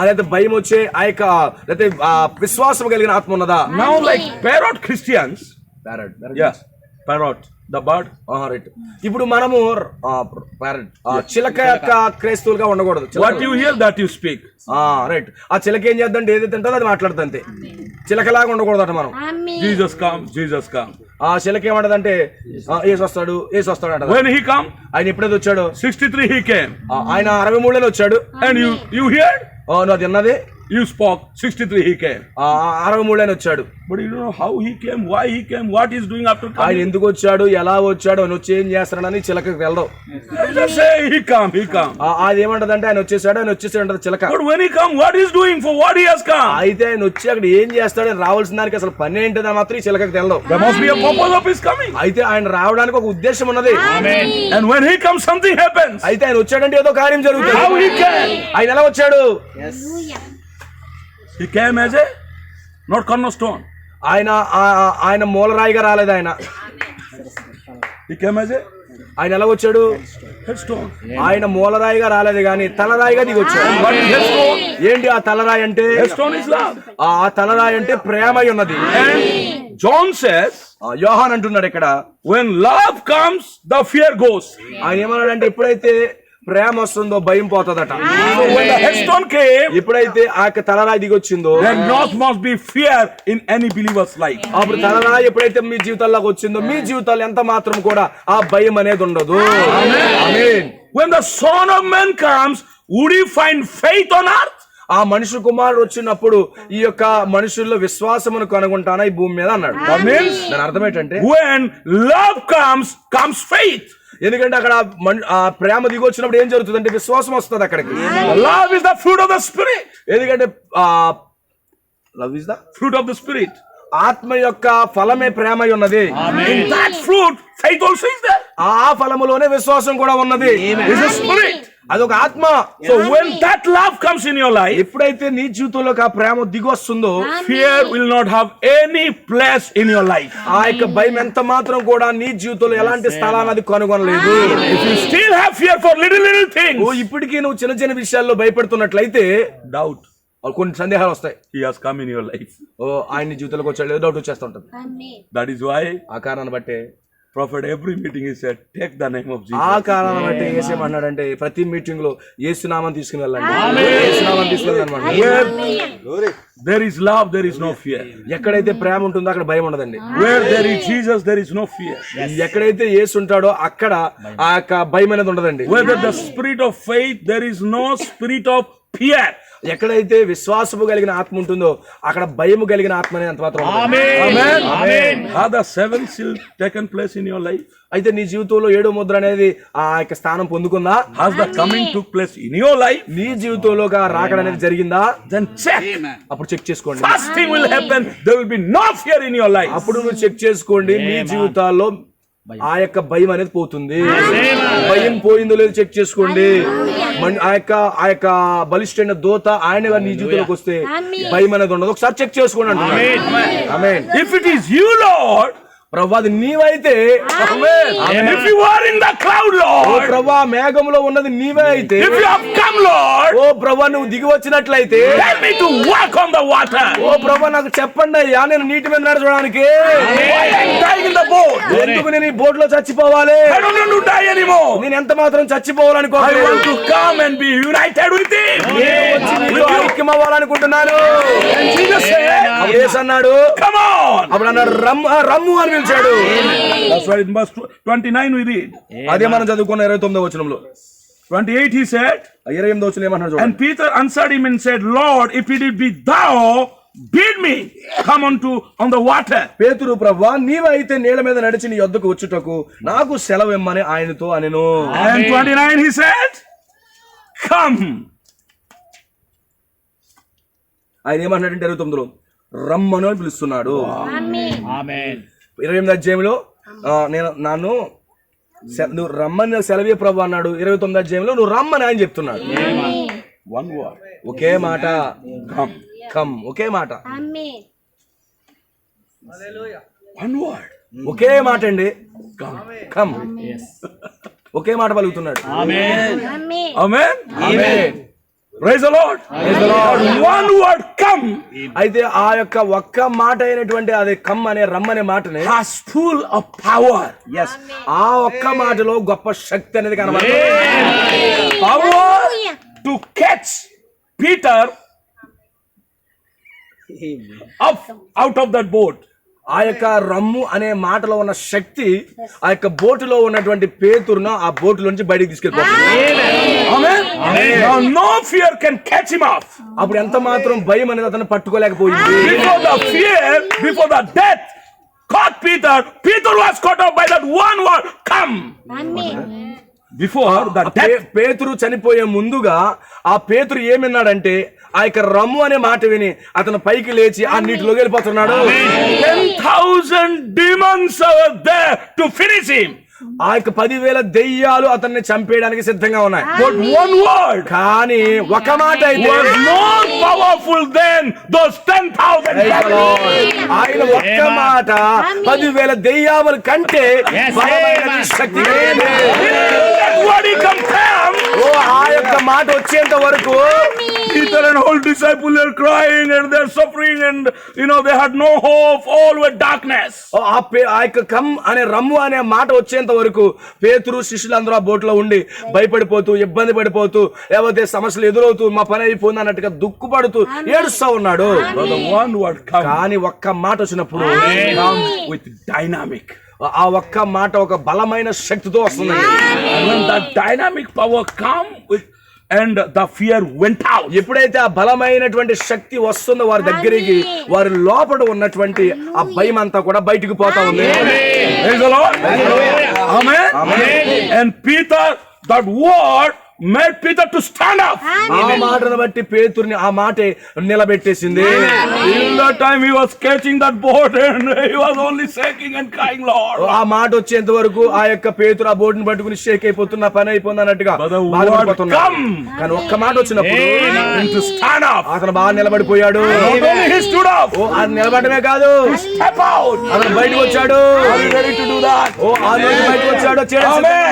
లేదా భయం వచ్చే ఆ యొక్క లేకపోతే విశ్వాసం కలిగిన ఆత్మ ఉన్నదా? Now like parrot Christians, yes, parrot, the bird. Right. ఇప్పుడు మనము చిలక యొక్క క్రైస్తవులుగా ఉండకూడదు. What you hear, that you speak. Right. ఆ చిలక ఏం చేద్దంటే ఏదైతే ఉంటుందో అది మాట్లాడుతుంది అంతే. చిలకలాగా ఉండకూడదట మనం. Jesus come. ఆ చిలక ఏమంటదంటే ఏసు వస్తాడు అంట. When he come, ఆయన ఎప్పుడైతే వచ్చాడు? 63 he came. ఆయన 63లోనే వచ్చాడు. And you heard? నువ్వు అది విన్నది? You spoke. 63 he came. 63లోనే వచ్చాడు. But you don't know how he came, why he came, what he's doing after ఆయన coming. ఎందుకు వచ్చాడు, ఎలా వచ్చాడు, అని వచ్చి ఏం చేస్తాడని చిలకకి వెళ్ళదు. Just say he come. అది ఏమంటదంటే ఆయన వచ్చేసాడు అంటది చిలక. But when he come, what he's doing, for what he has come? అయితే ఆయన వచ్చి అక్కడ ఏం చేస్తాడు, రావాల్సిన దానికి అసలు పని ఏంటని మాత్రం ఈ చిలకకి తెలదు. There must be a purpose of his coming. అయితే ఆయన రావడానికి ఒక ఉద్దేశం ఉన్నది. And when he comes, something happens. అయితే ఆయన వచ్చాడంటే ఏదో కార్యం How జరుగుతుంది. he came? ఆయన ఎలా వచ్చాడు? He came as a, not cornerstone. ఆయన మూలరాయిగా రాలేదు. He came as a ఆయన ఎలా వచ్చాడు? headstone. ఆయన మూలరాయిగా రాలేదు గాని తలరాయిగా దిగొచ్చాడు. What is headstone? ఏంటి ఆ తలరాయి అంటే? Headstone is love. ఆ తలరాయి అంటే ప్రేమ ఉన్నది. And John says, యోహాన్ అంటున్నాడు ఇక్కడ, when love comes, the fear goes. ఆయన ఏమన్నాడంటే ఎప్పుడైతే ప్రేమ వస్తుందో భయం పోతుందట. So when the headstone came, ఎప్పుడైతే ఆ తలరాయి దిగొచ్చిందో there must be fear in any believer's life. అప్పుడు తలరాయి ఎప్పుడైతే మీ జీవితాల్లోకి వచ్చిందో మీ జీవితాలు ఎంత మాత్రం కూడా ఆ భయం అనేది ఉండదు. ఆమేన్. When the Son of Man comes, would he find faith on earth? ఆ మనుషు కుమారుడు వచ్చినప్పుడు ఈ యొక్క మనుషుల్లో విశ్వాసమును కనుగొంటానా ఈ భూమి మీద అన్నాడు. దాని అర్థం ఏంటంటే When love comes faith. ఎందుకంటే అక్కడ ఆ ప్రేమ దిగొచ్చినప్పుడు ఏం జరుగుతుందంటే విశ్వాసం వస్తుంది అక్కడికి. Love is the fruit of the spirit. ఎందుకంటే love is the Fruit of the spirit. ఆత్మ యొక్క ఫలమే ప్రేమ ఉన్నది. In that fruit, faith also is there. ఆ ఫలములోనే విశ్వాసం కూడా ఉన్నది. It's a spirit. అదొక ఆత్మ. So when that love comes in your life, ఎప్పుడైతే నీ జీవితంలోకి ఆ ప్రేమ దిగి వస్తుందో fear will not have any place in your life. ఆ యొక్క భయం ఎంత మాత్రం కూడా నీ జీవితంలో ఎలాంటి స్థలాన్ని అది కనుగొనలేదు. If you still have fear for little things, ఇప్పటికీ నువ్వు చిన్న చిన్న విషయాల్లో భయపడుతున్నట్లయితే doubt. కొన్ని సందేహాలు వస్తాయి. He has come in your life. ఆయన జీవితంలోకి వచ్చాడు డౌట్ వచ్చేస్తుంటది. That is why ఆ కారణాన్ని బట్టే prophet every meeting he said, take the name of Jesus. ఆ కారణాన్ని బట్టి ఏసేమన్నాడంటే ప్రతి మీటింగ్ లో యేసునామం తీసుకుని వెళ్ళండి. యేసునామం తీసుకుని Where there is love, there is no fear. ఎక్కడైతే ప్రేమ ఉంటుందో అక్కడ భయం ఉండదండి. Where there is Jesus, there is no fear. ఎక్కడైతే యేసు ఉంటాడో అక్కడ ఆ యొక్క భయం అనేది ఉండదండి. Where there is the spirit of faith, there is no spirit of fear. ఎక్కడైతే విశ్వాసము కలిగిన ఆత్మ ఉంటుందో అక్కడ భయము కలిగిన ఆత్మ అనేది అంత మాత్రం ఉండదు. Amen. Are the seven seals taken place in your life? అయితే నీ జీవితంలో 7వ ముద్ర అనేది ఆ యొక్క స్థానం పొందుకుందా? Has the coming took place in your life? నీ జీవితంలో రాకడ అనేది జరిగిందా? Then check. అప్పుడు చెక్ చేసుకోండి. First thing will happen, there will be no fear in your life. అప్పుడు నువ్వు చెక్ చేసుకోండి మీ జీవితాల్లో ఆ యొక్క భయం అనేది పోతుంది. భయం పోయిందో లేదో చెక్ చేసుకోండి. ఆ యొక్క బలిష్ఠైన దూత ఆయన నీ జీవితంలోకి వస్తే భయం అనేది ఉండదు. ఒకసారి చెక్ చేసుకోండి అంటున్నాడు. ఆమేన్. If it is you, Lord, ప్రభువా అది నీవైతే, if you are in the cloud, oh Lord, ప్రభువా మేఘంలో ఉన్నది నీవే అయితే, if you have come, Lord, ఓ ప్రభువా నువ్వు దిగి వచ్చినట్లయితే tell me to walk on the water. ఓ ప్రభువా నాకు చెప్పండి అయ్యా నేను నీటి మీద నడచడానికి. Why am I dying in the boat? ఎందుకు నేను ఈ బోట్ లో చచ్చిపోవాలి? I don't want to die anymore. నేను ఎంత మాత్రం చచ్చిపోవాలనుకో. I want to come and be united with Him. ఐక్యం అవ్వాలనుకుంటున్నాను. And Jesus said, అప్పుడు యేసు అన్నాడు come on. అప్పుడు అన్నాడు రమ్ము అని పిలిచాడు. That's why in verse 29 we read. అదే మనం చదువుకున్న 29వ వచనంలో 28 he said, 28వ వచనం ఏమన్నాడు చూడండి. and Peter answered him and said, Lord, if it be thou, bid me come on the water. పేతురు ప్రభువా నీవైతే నీళ్ళ మీద నడిచి నీ యొద్దకు వచ్చుటకు నాకు సెలవు ఇమ్మని ఆయనతో అనెను. And 29 he said, come. ఆయన ఏమన్నాడంటే 29లో రమ్మను అని పిలుస్తున్నాడు. 28వ అధ్యాయంలో నువ్వు రమ్మని సెలవే ప్రభు అన్నాడు. 29వ అధ్యాయంలో నువ్వు రమ్మని ఆయన చెప్తున్నాడు. One word. ఒకే మాట కమ్. ఒకే మాట. One word. ఒకే మాట అండి. కమ్. ఒకే మాట పలుకుతున్నాడు. Amen. Praise the Lord. One word come. అయితే ఆ యొక్క ఒక్క మాట అయినటువంటి అది కమ్ అనే రమ్మనే మాటని has full of power. yes ఆ ఒక్క మాటలో గొప్ప శక్తి అనేది కనబడుతుంది. Power to catch Peter out of that boat. ఆ యొక్క రమ్ము అనే మాటలో ఉన్న శక్తి ఆ యొక్క బోటులో ఉన్నటువంటి పేతురును ఆ బోటు నుంచి బయటికి తీసుకెళ్ళిపోతుంది. Now no fear can catch him off. అప్పుడు ఎంత మాత్రం భయం అనేది అతను పట్టుకోలేకపోయింది. Before the death caught Peter was caught up by that one word, come. Before the death, పేతురు చనిపోయే ముందుగా ఆ పేతురు ఏమన్నాడంటే ఆ యొక్క రమ్ము అనే మాట విని అతను పైకి లేచి ఆ నీటిలో వెళ్ళిపోతున్నాడు. 10,000 demons are there to finish him. ఆ యొక్క 10,000 దెయ్యాలు అతన్ని చంపేయడానికి సిద్ధంగా ఉన్నాయి. But one word కానీ ఒక మాట అయితే was more powerful than those 10,000 Praise the Lord. devils. ఆయన ఒక్క మాట 10,000 దెయ్యాల కంటే బలమైన శక్తి కలిగింది. That word he confirmed. ఓ ఆ యొక్క మాట వచ్చేంత వరకు Peter and whole disciples are crying and they're suffering and they had no hope, all were darkness. ఆ యొక్క కమ్ అనే రమ్ము అనే మాట వచ్చేంత వరకు పేతురు శిష్యులందరూ ఆ బోట్లో ఉండి భయపడిపోతూ ఇబ్బంది పడిపోతూ లేకపోతే సమస్యలు ఎదురవుతూ మా పని అయిపోయింది అన్నట్టుగా దుఃఖపడుతూ ఏడుస్తా ఉన్నాడు. But the one word comes కానీ ఒక్క మాట వచ్చినప్పుడు with dynamic. ఆ ఒక్క మాట ఒక బలమైన శక్తితో వస్తుంది. And when that dynamic power come with and the fear went out. ఎప్పుడైతే ఆ బలమైనటువంటి శక్తి వస్తుందో వారి దగ్గరికి వారి లోపల ఉన్నటువంటి ఆ భయం అంతా కూడా బయటికి పోతా ఉంది. Praise the Lord. Amen. And Peter, that word made Peter to stand up. ఆ మాటను బట్టి పేతురుని ఆ మాటే నిలబెట్టేసింది. Till that time he was catching that boat and he was only shaking and crying, Lord. ఆ మాట వచ్చేంత వరకు ఆ యొక్క పేతురు ఆ బోటుని పట్టుకుని షేక్ అయిపోతున్నా పని అయిపోయింది అన్నట్టుగా But the బాధపడిపోతున్నాడు. word come. కానీ ఒక్క మాట వచ్చినప్పుడు And to stand up. అతను బాగా నిలబడిపోయాడు. Not only he stood up, ఓ అది నిలబడమే కాదు step out. అతను బయటకు వచ్చాడు. Are you ready to do that? ఓ ఆ రోజు బయటకు వచ్చాడు. Amen.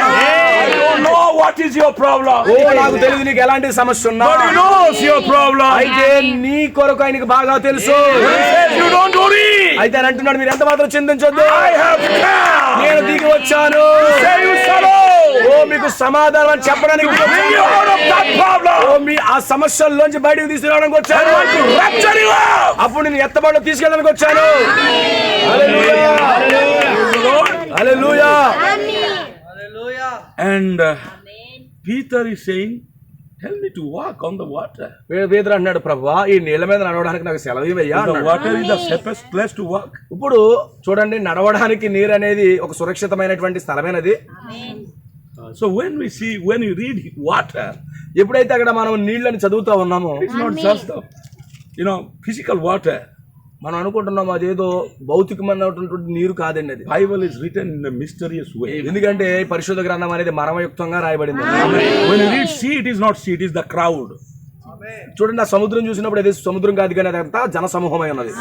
I don't know what is your problem. ఓ నాకు తెలియదు నీకు ఎలాంటి సమస్య ఉన్నా, But he knows your problem. అయితే నీ కొరకు ఆయనకు బాగా తెలుసు. He says you don't worry. అయితే అని అంటున్నాడు మీరు ఎంత మాత్రం చింతించొద్దు, I have come. నేను దిగి వచ్చాను. Say you shalom. ఓ మీకు సమాధానం అని చెప్పడానికి దిగి Bring you వచ్చాను. out of that problem. ఓ మీ ఆ సమస్యల్లోంచి బయటకు తీసుకురావడానికి I వచ్చాను. want to rapture you up. అప్పుడు నేను ఎత్తబడిలో తీసుకెళ్ళడానికి వచ్చాను. హల్లెలూయా. హల్లెలూయా. And Peter is saying, tell me to walk on the water. పేతురు అన్నాడు, ప్రభువా ఈ నీళ్ళ మీద నడవడానికి నాకు సెలవు ఇవ్వయ్యా The అన్నాడు. water is the safest place to walk. ఇప్పుడు చూడండి, నడవడానికి నీరు అనేది ఒక సురక్షితమైనటువంటి స్థలమైనది. So when you read water, ఎప్పుడైతే అక్కడ మనం నీళ్ళని చదువుతా ఉన్నామో, it's not just the physical water. మనం అనుకుంటున్నాం అదేదో భౌతికమైనటువంటి నీరు కాదండి అది. Bible is written in a mysterious way. ఎందుకంటే పరిశుద్ధ గ్రంథం అనేది మర్మయుక్తంగా రాయబడింది. When you read sea, it is not sea, it is the crowd. చూడండి, ఆ సముద్రం చూసినప్పుడు అది సముద్రం కాదు కానీ అదంతా జన సమూహమై ఉన్నది.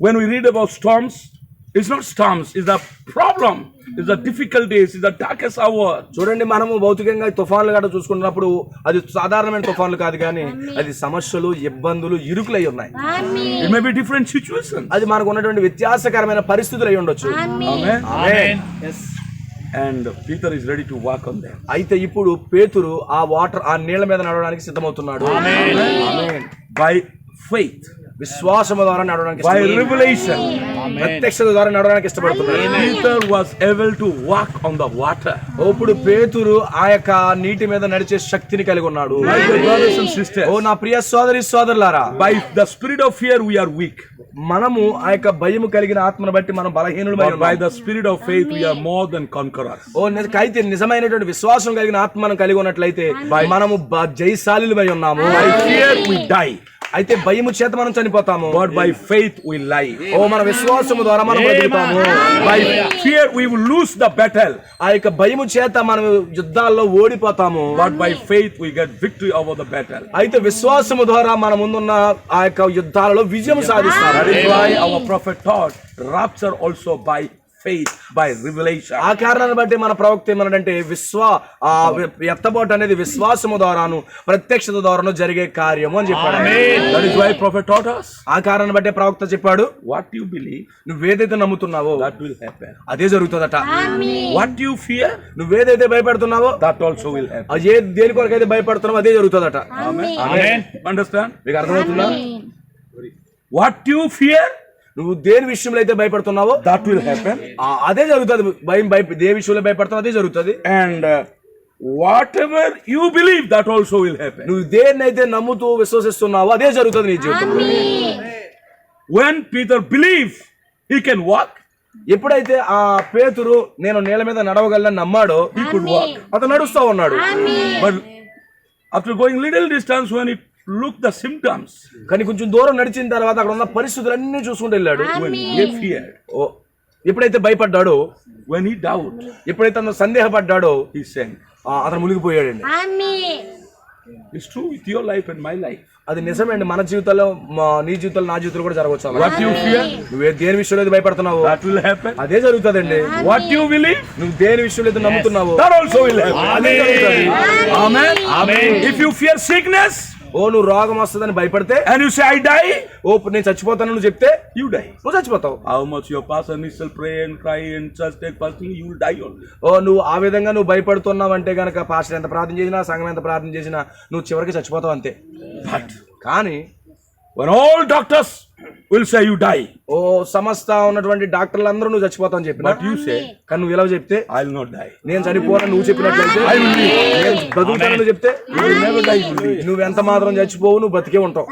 When we read about storms, it's not storms, it's the problem, it's the difficulties, it's the darkest hour. చూడండి, మనము భౌతికంగా తుఫాన్లు గట్రా చూసుకున్నప్పుడు అది సాధారణమైన తుఫాన్లు కాదు కానీ అది సమస్యలు, ఇబ్బందులు, ఇరుకులై ఉన్నాయి. It may be different situations. అది మనకు ఉన్నటువంటి వ్యత్యాసకరమైన పరిస్థితులు అయి ఉండొచ్చు. Amen. Amen. And Peter is ready to walk on them. అయితే ఇప్పుడు పేతురు ఆ నీళ్ల మీద నడవడానికి సిద్ధమవుతున్నాడు. Amen. By faith, విశ్వాసము ద్వారా నడవడానికి by ఇష్టపడుతున్నాడు. revelation, ప్రత్యక్షత ద్వారా నడవడానికి ఇష్టపడుతున్నాడు. Peter was able to walk on the water. ఇప్పుడు పేతురు ఆ యొక్క నీటి మీద నడిచే శక్తిని కలిగి ఉన్నాడు. My dear brothers and sisters, ఓ నా ప్రియ సోదరి సోదరులారా, by the spirit of fear we are weak, మనము ఆ యొక్క భయము కలిగిన ఆత్మను బట్టి మనం బలహీనులమై but by ఉన్నాము. the spirit of faith we are more than conquerors. అయితే నిజమైనటువంటి విశ్వాసం కలిగిన ఆత్మ మనం కలిగి ఉన్నట్లయితే మనము జయశాలులమై ఉన్నాము. By fear we die, అయితే భయము చేత మనం చనిపోతాము. but by faith we live. ఓ మన విశ్వాసము ద్వారా మనం బ్రతుకుతాము. By fear we will lose the battle, ఆ యొక్క భయము చేత మనం యుద్ధాల్లో ఓడిపోతాము. but by faith we get victory over the battle. అయితే విశ్వాసము ద్వారా మన ముందున్న ఆ యొక్క యుద్ధాలలో విజయం సాధిస్తాము. That is why our prophet taught rapture also by faith, by revelation. ఆ కారణాన్ని బట్టి మన ప్రవక్త ఏమన్నాడంటే ఎత్తబోటు అనేది విశ్వాసము ద్వారాను ప్రత్యక్షత ద్వారాను జరిగే కార్యము అని చెప్పాడు. That is why prophet taught us, ఆ కారణాన్ని బట్టి ప్రవక్త చెప్పాడు, what you believe, నువ్వేదైతే నమ్ముతున్నావో that will happen. అదే జరుగుతుందట. What you fear, నువ్వేదైతే భయపడుతున్నావో that also will happen. దేని కొరకైతే భయపడుతున్నావో అదే జరుగుతుందట. Amen. Understand? మీకు అర్థమవుతుందా? What you fear, నువ్వు దేని విషయంలో అయితే భయపడుతున్నావో that will happen. అదే జరుగుతుంది. ఏ విషయంలో భయపడుతున్నావు అదే జరుగుతుంది. And whatever you believe, that also will happen. నువ్వు దేన్నైతే నమ్ముతూ విశ్వసిస్తున్నావో అదే జరుగుతుంది నీ జీవితంలో. When Peter believed he can walk, ఎప్పుడైతే ఆ పేతురు నేను నీళ్ళ మీద నడవగలను నమ్మాడో he could walk. అతను నడుస్తూ ఉన్నాడు. But after going little distance, when it looked the symptoms, కానీ కొంచెం దూరం నడిచిన తర్వాత అక్కడ ఉన్న పరిస్థితులన్నీ చూసుకుంటూ వెళ్ళాడు. when he feared, ఓ ఎప్పుడైతే భయపడ్డాడో, when he doubt, ఎప్పుడైతే అతను సందేహపడ్డాడో he sank. అతను మునిగిపోయాడండి. It's true with your life and my life. అది నిజమే అండి. మన జీవితంలో, నీ జీవితంలో, నా జీవితంలో కూడా జరగవచ్చు. What you fear, నువ్వు దేని విషయంలో అయితే భయపడుతున్నావు that will happen. అదే జరుగుతుందండి. What you believe, నువ్వు దేని విషయంలో అయితే నమ్ముతున్నావు that also will happen. అదే జరుగుతుంది. Amen. Amen. If you fear sickness, నువ్వు రోగం వస్తుందని భయపడితే, and you say I die, నేను చచ్చిపోతాను నువ్వు చెప్తే, you die. నువ్వు చచ్చిపోతావు. How much your pastor needs to pray and cry and just take fasting, you will die only. నువ్వు ఆ విధంగా నువ్వు భయపడుతున్నావు అంటే గనక పాస్టర్ ఎంత ప్రార్థన చేసినా, సంఘం ఎంత ప్రార్థన చేసినా నువ్వు చివరికి చచ్చిపోతావు అంతే. But కానీ when all doctors will say you die, సమస్త ఉన్నటువంటి డాక్టర్లు అందరూ నువ్వు చచ్చిపోతావు అని చెప్పిన, but you say కానీ నువ్వు ఇలా చెప్తే, I will not die. నేను చనిపోను నువ్వు చెప్పినట్లయితే, నేను బతుకుతాను నువ్వు చెప్తే, నువ్వు ఎంత మాత్రం చచ్చిపోవు, నువ్వు బతికే ఉంటావు.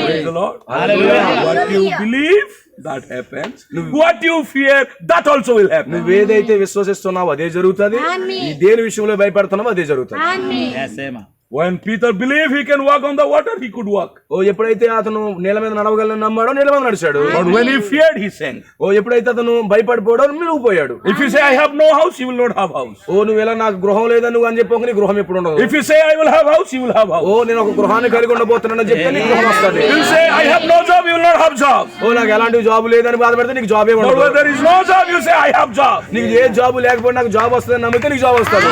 Praise the Lord. Hallelujah. What you believe, that happens. What you fear, that also will happen. నువ్వు ఏదైతే విశ్వసిస్తున్నావో అదే జరుగుతుంది. ఈ దేని విషయంలో భయపడుతున్నావో అదే జరుగుతుంది. When Peter believed he can walk on the water, he could walk. ఎప్పుడైతే అతను నీళ్ళ మీద నడవగలని నమ్మాడో నీళ్ళ మీద నడిచాడు. But when he feared, he sank. ఎప్పుడైతే అతను భయపడిపోయాడో మునిగిపోయాడు. If you say I have no house, you will not have house. నువ్వు ఇలా నాకు గృహం లేదా నువ్వు అని చెప్పి నీ గృహం ఎప్పుడు ఉండదు. If you say I will have house, you will have house. నేను ఒక గృహాన్ని కలిగి ఉండబోతున్నానని చెప్తే నీకు గృహం వస్తుంది. If you say I have no job, you will not have job. నాకు ఎలాంటి జాబ్ లేదని బాధపడితే నీకు job But when there is no job, you say I have job. నీకు ఏ జాబ్ లేకపోతే నాకు జాబ్ వస్తుందని నమ్మితే నీకు జాబ్ వస్తుంది.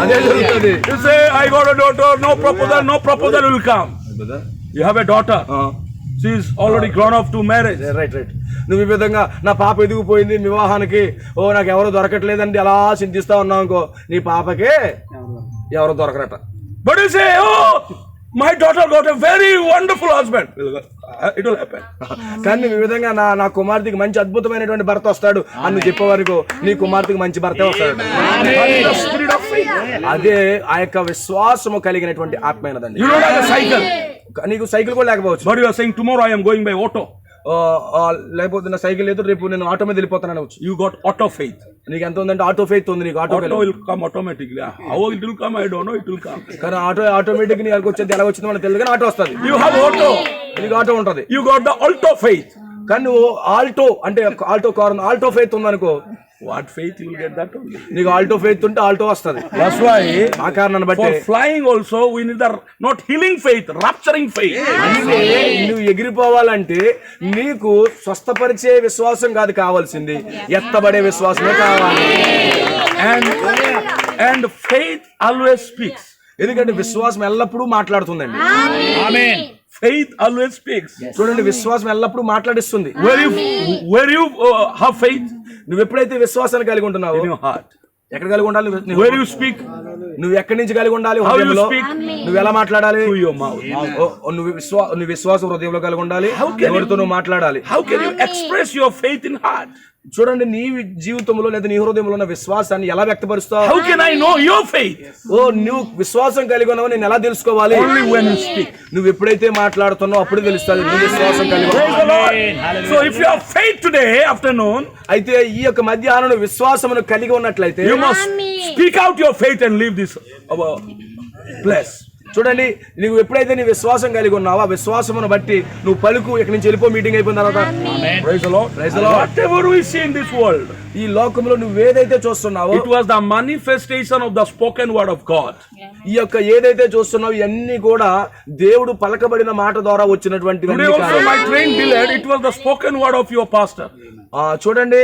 అదే జరుగుతుంది. You say I got a daughter, no proposal will come. You have a daughter. She is already grown up to marriage. Right. నువ్వు ఈ విధంగా నా పాప ఎదిగిపోయింది వివాహానికి, నాకు ఎవరు దొరకట్లేదండి అలా చింతిస్తా ఉన్నావు అనుకో, నీ పాపకే ఎవరు దొరకరట. But you say, my daughter got a very wonderful husband. It will happen. కానీ నువ్వు ఈ విధంగా నా కుమార్తెకి మంచి అద్భుతమైనటువంటి భర్త వస్తాడు అని చెప్పేవారికి నీ కుమార్తెకి మంచి భర్త వస్తాడు. అదే ఆ యొక్క విశ్వాసము కలిగినటువంటి ఆత్మైనదండి. You don't have a cycle. నీకు సైకిల్ కూడా లేకపోవచ్చు. But you are saying tomorrow I am going by auto. లేకపోతే నా సైకిల్ లేదు, రేపు నేను ఆటో మీద వెళ్ళిపోతాను అనవచ్చు. You got auto faith. నీకు ఎంత ఉందంటే ఆటో ఫెయిత్ ఉంది. నీకు auto will come automatically. How it will come, I don't know. It will come. కానీ ఆటోమేటిక్ నీ వచ్చేది ఎలా వచ్చిందో మనకు తెలియదు, కానీ ఆటో వస్తుంది. You have auto. నీకు ఆటో ఉంటది. You got the alto faith. కానీ నువ్వు ఆల్టో అంటే ఆల్టో కారు ఆల్టో ఫెయిత్ ఉందనుకో, what faith you will get that only. నీకు ఆల్టో ఫెయిత్ ఉంటే ఆల్టో వస్తుంది. That's why ఆ కారణాన్ని బట్టి for flying also we need the not healing faith, rapturing faith. అంటే నువ్వు ఎగిరిపోవాలంటే నీకు స్వస్థపరిచే విశ్వాసం కాదు కావాల్సింది, ఎత్తబడే విశ్వాసమే కావాలి. And faith always speaks. ఎందుకంటే విశ్వాసం ఎల్లప్పుడూ మాట్లాడుతుందండి. Amen. Faith always speaks. చూడండి, విశ్వాసం ఎల్లప్పుడూ మాట్లాడిస్తుంది. Where you have faith, నువ్వు ఎప్పుడైతే విశ్వాసాన్ని కలిగి ఉంటున్నావు, in your heart. ఎక్కడ కలిగి ఉండాలి? Where you speak, నువ్వు ఎక్కడి నుంచి కలిగి ఉండాలి? how you హృదయంలో. speak, నువ్వు ఎలా మాట్లాడాలి? through your mouth. నువ్వు విశ్వాసం హృదయంలో కలిగి ఉండాలి. ఎవరితో నువ్వు మాట్లాడాలి? How can you express your faith in heart? చూడండి, నీ జీవితంలో లేదా నీ హృదయంలో ఉన్న విశ్వాసాన్ని ఎలా వ్యక్తపరుస్తావు? How can I know your faith? నువ్వు విశ్వాసం కలిగి ఉన్నావు నేను ఎలా తెలుసుకోవాలి? Only when you speak. నువ్వు ఎప్పుడైతే మాట్లాడుతున్నావు అప్పుడు తెలుస్తుంది నీ విశ్వాసం కలిగి Praise the ఉన్నావు. Lord. So if you have faith today afternoon, అయితే ఈ యొక్క మధ్యాహ్నం విశ్వాసమును కలిగి ఉన్నట్లయితే you must speak out your faith and leave this place. చూడండి, నువ్వు ఎప్పుడైతే నీ విశ్వాసం కలిగి ఉన్నావో ఆ విశ్వాసమును బట్టి నువ్వు పలుకు ఇక్కడి నుంచి వెళ్ళిపో, మీటింగ్ అయిపోయిన తర్వాత. Praise the Lord. Praise the Lord. Whatever we see in this world, ఈ లోకంలో నువ్వు ఏదైతే చూస్తున్నావో it was the manifestation of the spoken word of God. ఈ యొక్క ఏదైతే చూస్తున్నావో ఇవన్నీ కూడా దేవుడు పలకబడిన మాట ద్వారా వచ్చినటువంటి. Today also my train delayed. It was the spoken word of your pastor. చూడండి,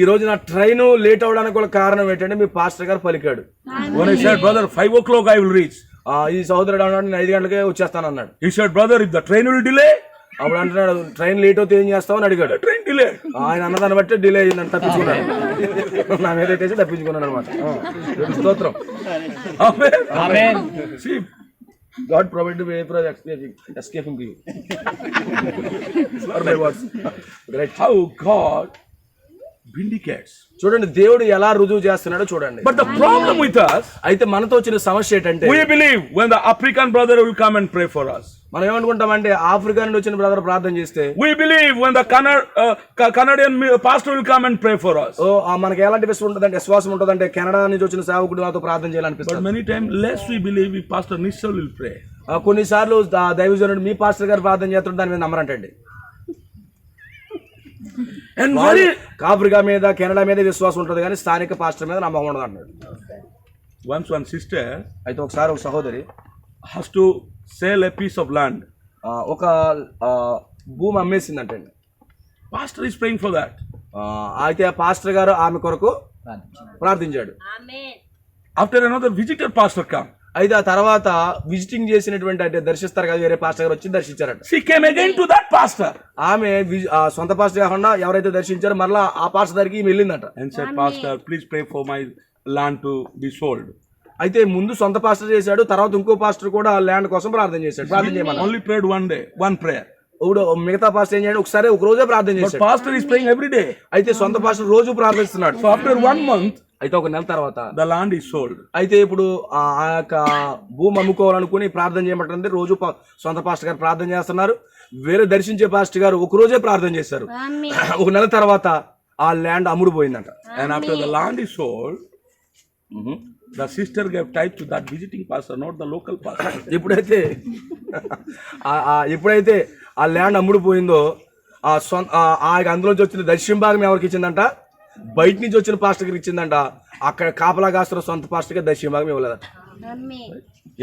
ఈ రోజు నా ట్రైన్ లేట్ అవడానికి కూడా కారణం ఏంటంటే మీ పాస్టర్ గారు పలికాడు. When I said, brother, 5 o'clock I will reach. ఈ సహోదరుడు అన్నాడు నేను 5 గంటలకే వచ్చేస్తాను అన్నాడు. He said, brother, if the train will delay, అప్పుడు అంటున్నాడు ట్రైన్ లేట్ అవుతే ఏం చేస్తావు అని అడిగాడు. train delay. ఆయన అన్నదాన్ని బట్టి డిలే అయిందని తప్పించుకున్నాడు. నా మీద పెట్టేసి తప్పించుకున్నాడు అనమాట. స్తోత్రం. Amen. See, God provided way for escaping to you. Or my words. Great. how God vindicates. చూడండి, దేవుడు ఎలా రుజువు చేస్తున్నాడో చూడండి. But the problem with us, అయితే మనతో వచ్చిన సమస్య ఏంటంటే we believe when the African brother will come and pray for us. మనం ఏమనుకుంటామంటే ఆఫ్రికా నుండి వచ్చిన బ్రదర్ ప్రార్థన చేస్తే, We believe when the Canadian pastor will come and pray for us. మనకి ఎలాంటి విశ్వాసం ఉంటుందంటే కెనడా నుంచి వచ్చిన సేవకుడు నాతో ప్రార్థన But చేయాలనిపిస్తుంది. many times less we believe if Pastor Nishal will pray. కొన్నిసార్లు దైవజనుడు మీ పాస్టర్ గారు ప్రార్థన చేస్తుంటే దాని మీద నమ్మరంటండి. And very కాపురిగా మీద కెనడా మీద విశ్వాసం ఉంటుంది కానీ స్థానిక పాస్టర్ మీద నమ్మకం ఉండదు అన్నాడు. once one sister అయితే ఒకసారి ఒక సహోదరి has to sell a piece of land. ఒక భూమి అమ్మేసిందంటే Pastor is praying for that. అయితే ఆ పాస్టర్ గారు ఆమె కొరకు ప్రార్థించాడు. After another visitor pastor come. అయితే ఆ తర్వాత విజిటింగ్ చేసినటువంటి అంటే దర్శిస్తారు కదా వేరే పాస్టర్ గారు వచ్చి దర్శించారట. She came again to that pastor ఆమె సొంత పాస్టర్ కాకుండా ఎవరైతే దర్శించారో మరలా ఆ పాస్టర్ దగ్గరికి ఈమె వెళ్ళిందట. and said, Pastor, please pray for my land to be sold. అయితే ముందు సొంత పాస్టర్ చేశాడు, తర్వాత ఇంకో పాస్టర్ కూడా ల్యాండ్ కోసం ప్రార్థన చేశాడు. ప్రార్థన చేయమని Only prayed one day, one prayer. ఇప్పుడు మిగతా పాస్టర్ ఏం చేయాలి, ఒకసారి ఒక రోజే ప్రార్థన But చేశాడు. pastor is praying every day. అయితే సొంత పాస్టర్ రోజు ప్రార్థిస్తున్నాడు. So after 1 month, అయితే ఒక నెల తర్వాత the land is sold. అయితే ఇప్పుడు ఆ యొక్క భూమి అమ్ముకోవాలనుకుని ప్రార్థన చేయమంటుంది. రోజు సొంత పాస్టర్ గారు ప్రార్థన చేస్తున్నారు. వేరే దర్శించే పాస్టర్ గారు ఒక రోజే ప్రార్థన చేశారు. ఒక నెల తర్వాత ఆ land అమ్ముడుపోయిందంట. And after the land is sold, the sister gave tithe to that visiting pastor, not the local pastor. ఎప్పుడైతే ఆ ల్యాండ్ అమ్ముడుపోయిందో అందులోంచి వచ్చిన దర్శనం భాగం ఎవరికి ఇచ్చిందంట, బయట నుంచి వచ్చిన పాస్టర్ గారికి ఇచ్చిందంట. అక్కడ కాపలా కాస్తున్న సొంత పాస్టర్ గారు దర్శనం భాగం ఇవ్వలేదట.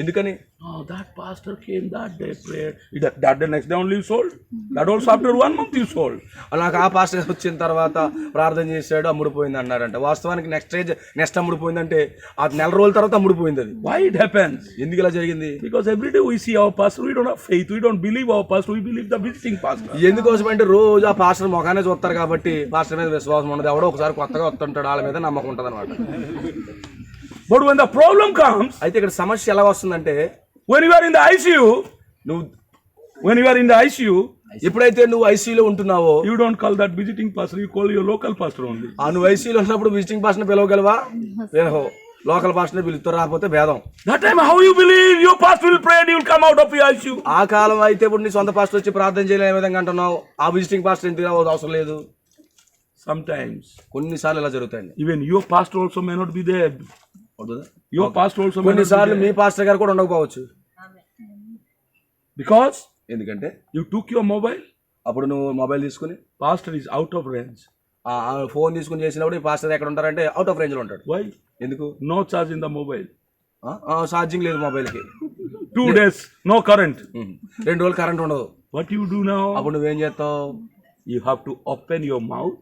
ఎందుకని? Oh, that pastor came that day, prayed. That day, next day only you sold. That also after 1 month you sold. నాకు ఆ పాస్టర్ గారు వచ్చిన తర్వాత ప్రార్థన చేశాడు, అమ్ముడుపోయింది అన్నారంట. వాస్తవానికి నెక్స్ట్ అమ్ముడుపోయిందంటే ఆ నెల రోజుల తర్వాత అమ్ముడుపోయింది అది. Why it happens? ఎందుకు ఇలా జరిగింది? Because every day we see our pastor, we don't have faith, we don't believe our pastor, we believe the visiting pastor. ఎందుకోసం అంటే రోజు ఆ పాస్టర్ మొఖానే చూస్తారు కాబట్టి పాస్టర్ మీద విశ్వాసం ఉండదు. ఎవడో ఒకసారి కొత్తగా వస్తుంటాడు, వాళ్ళ మీద నమ్మకం ఉంటుంది అనమాట. But when the problem comes, అయితే ఇక్కడ సమస్య ఎలా వస్తుందంటే, when you are in the ICU, ఎప్పుడైతే నువ్వు ఐసీయూలో ఉంటున్నావో you don't call that visiting pastor, you call your local pastor only. నువ్వు ఐసీయూలో ఉన్నప్పుడు విజిటింగ్ పాస్టర్ పిలవగలవా? లోకల్ పాస్టర్ పిలుస్తారు, రాకపోతే భేదం. That time how you believe your pastor will pray and you will come out of your ICU? ఆ కాలం అయితే ఇప్పుడు నీ సొంత పాస్టర్ వచ్చి ప్రార్థన చేయలేని విధంగా అంటున్నావు, ఆ విజిటింగ్ పాస్టర్ ఎందుకు అవసరం లేదు. Sometimes కొన్నిసార్లు ఇలా జరుగుతాయండి. even your pastor also may not be there. Your pastor also may not be కొన్నిసార్లు there. మీ పాస్టర్ గారు కూడా ఉండకపోవచ్చు. Because ఎందుకంటే you took your mobile, అప్పుడు నువ్వు మొబైల్ తీసుకుని pastor is out of range. Phone తీసుకుని చేసినప్పుడు ఈ పాస్టర్ ఎక్కడ ఉంటారంటే అవుట్ ఆఫ్ రేంజ్ లో ఉంటాడు. Why? ఎందుకు? No charge in the mobile. Charging లేదు మొబైల్ కి. 2 days no current. 2 రోజులు కరెంట్ ఉండదు. What you do now? అప్పుడు నువ్వేం చేస్తావు? You have to open your mouth.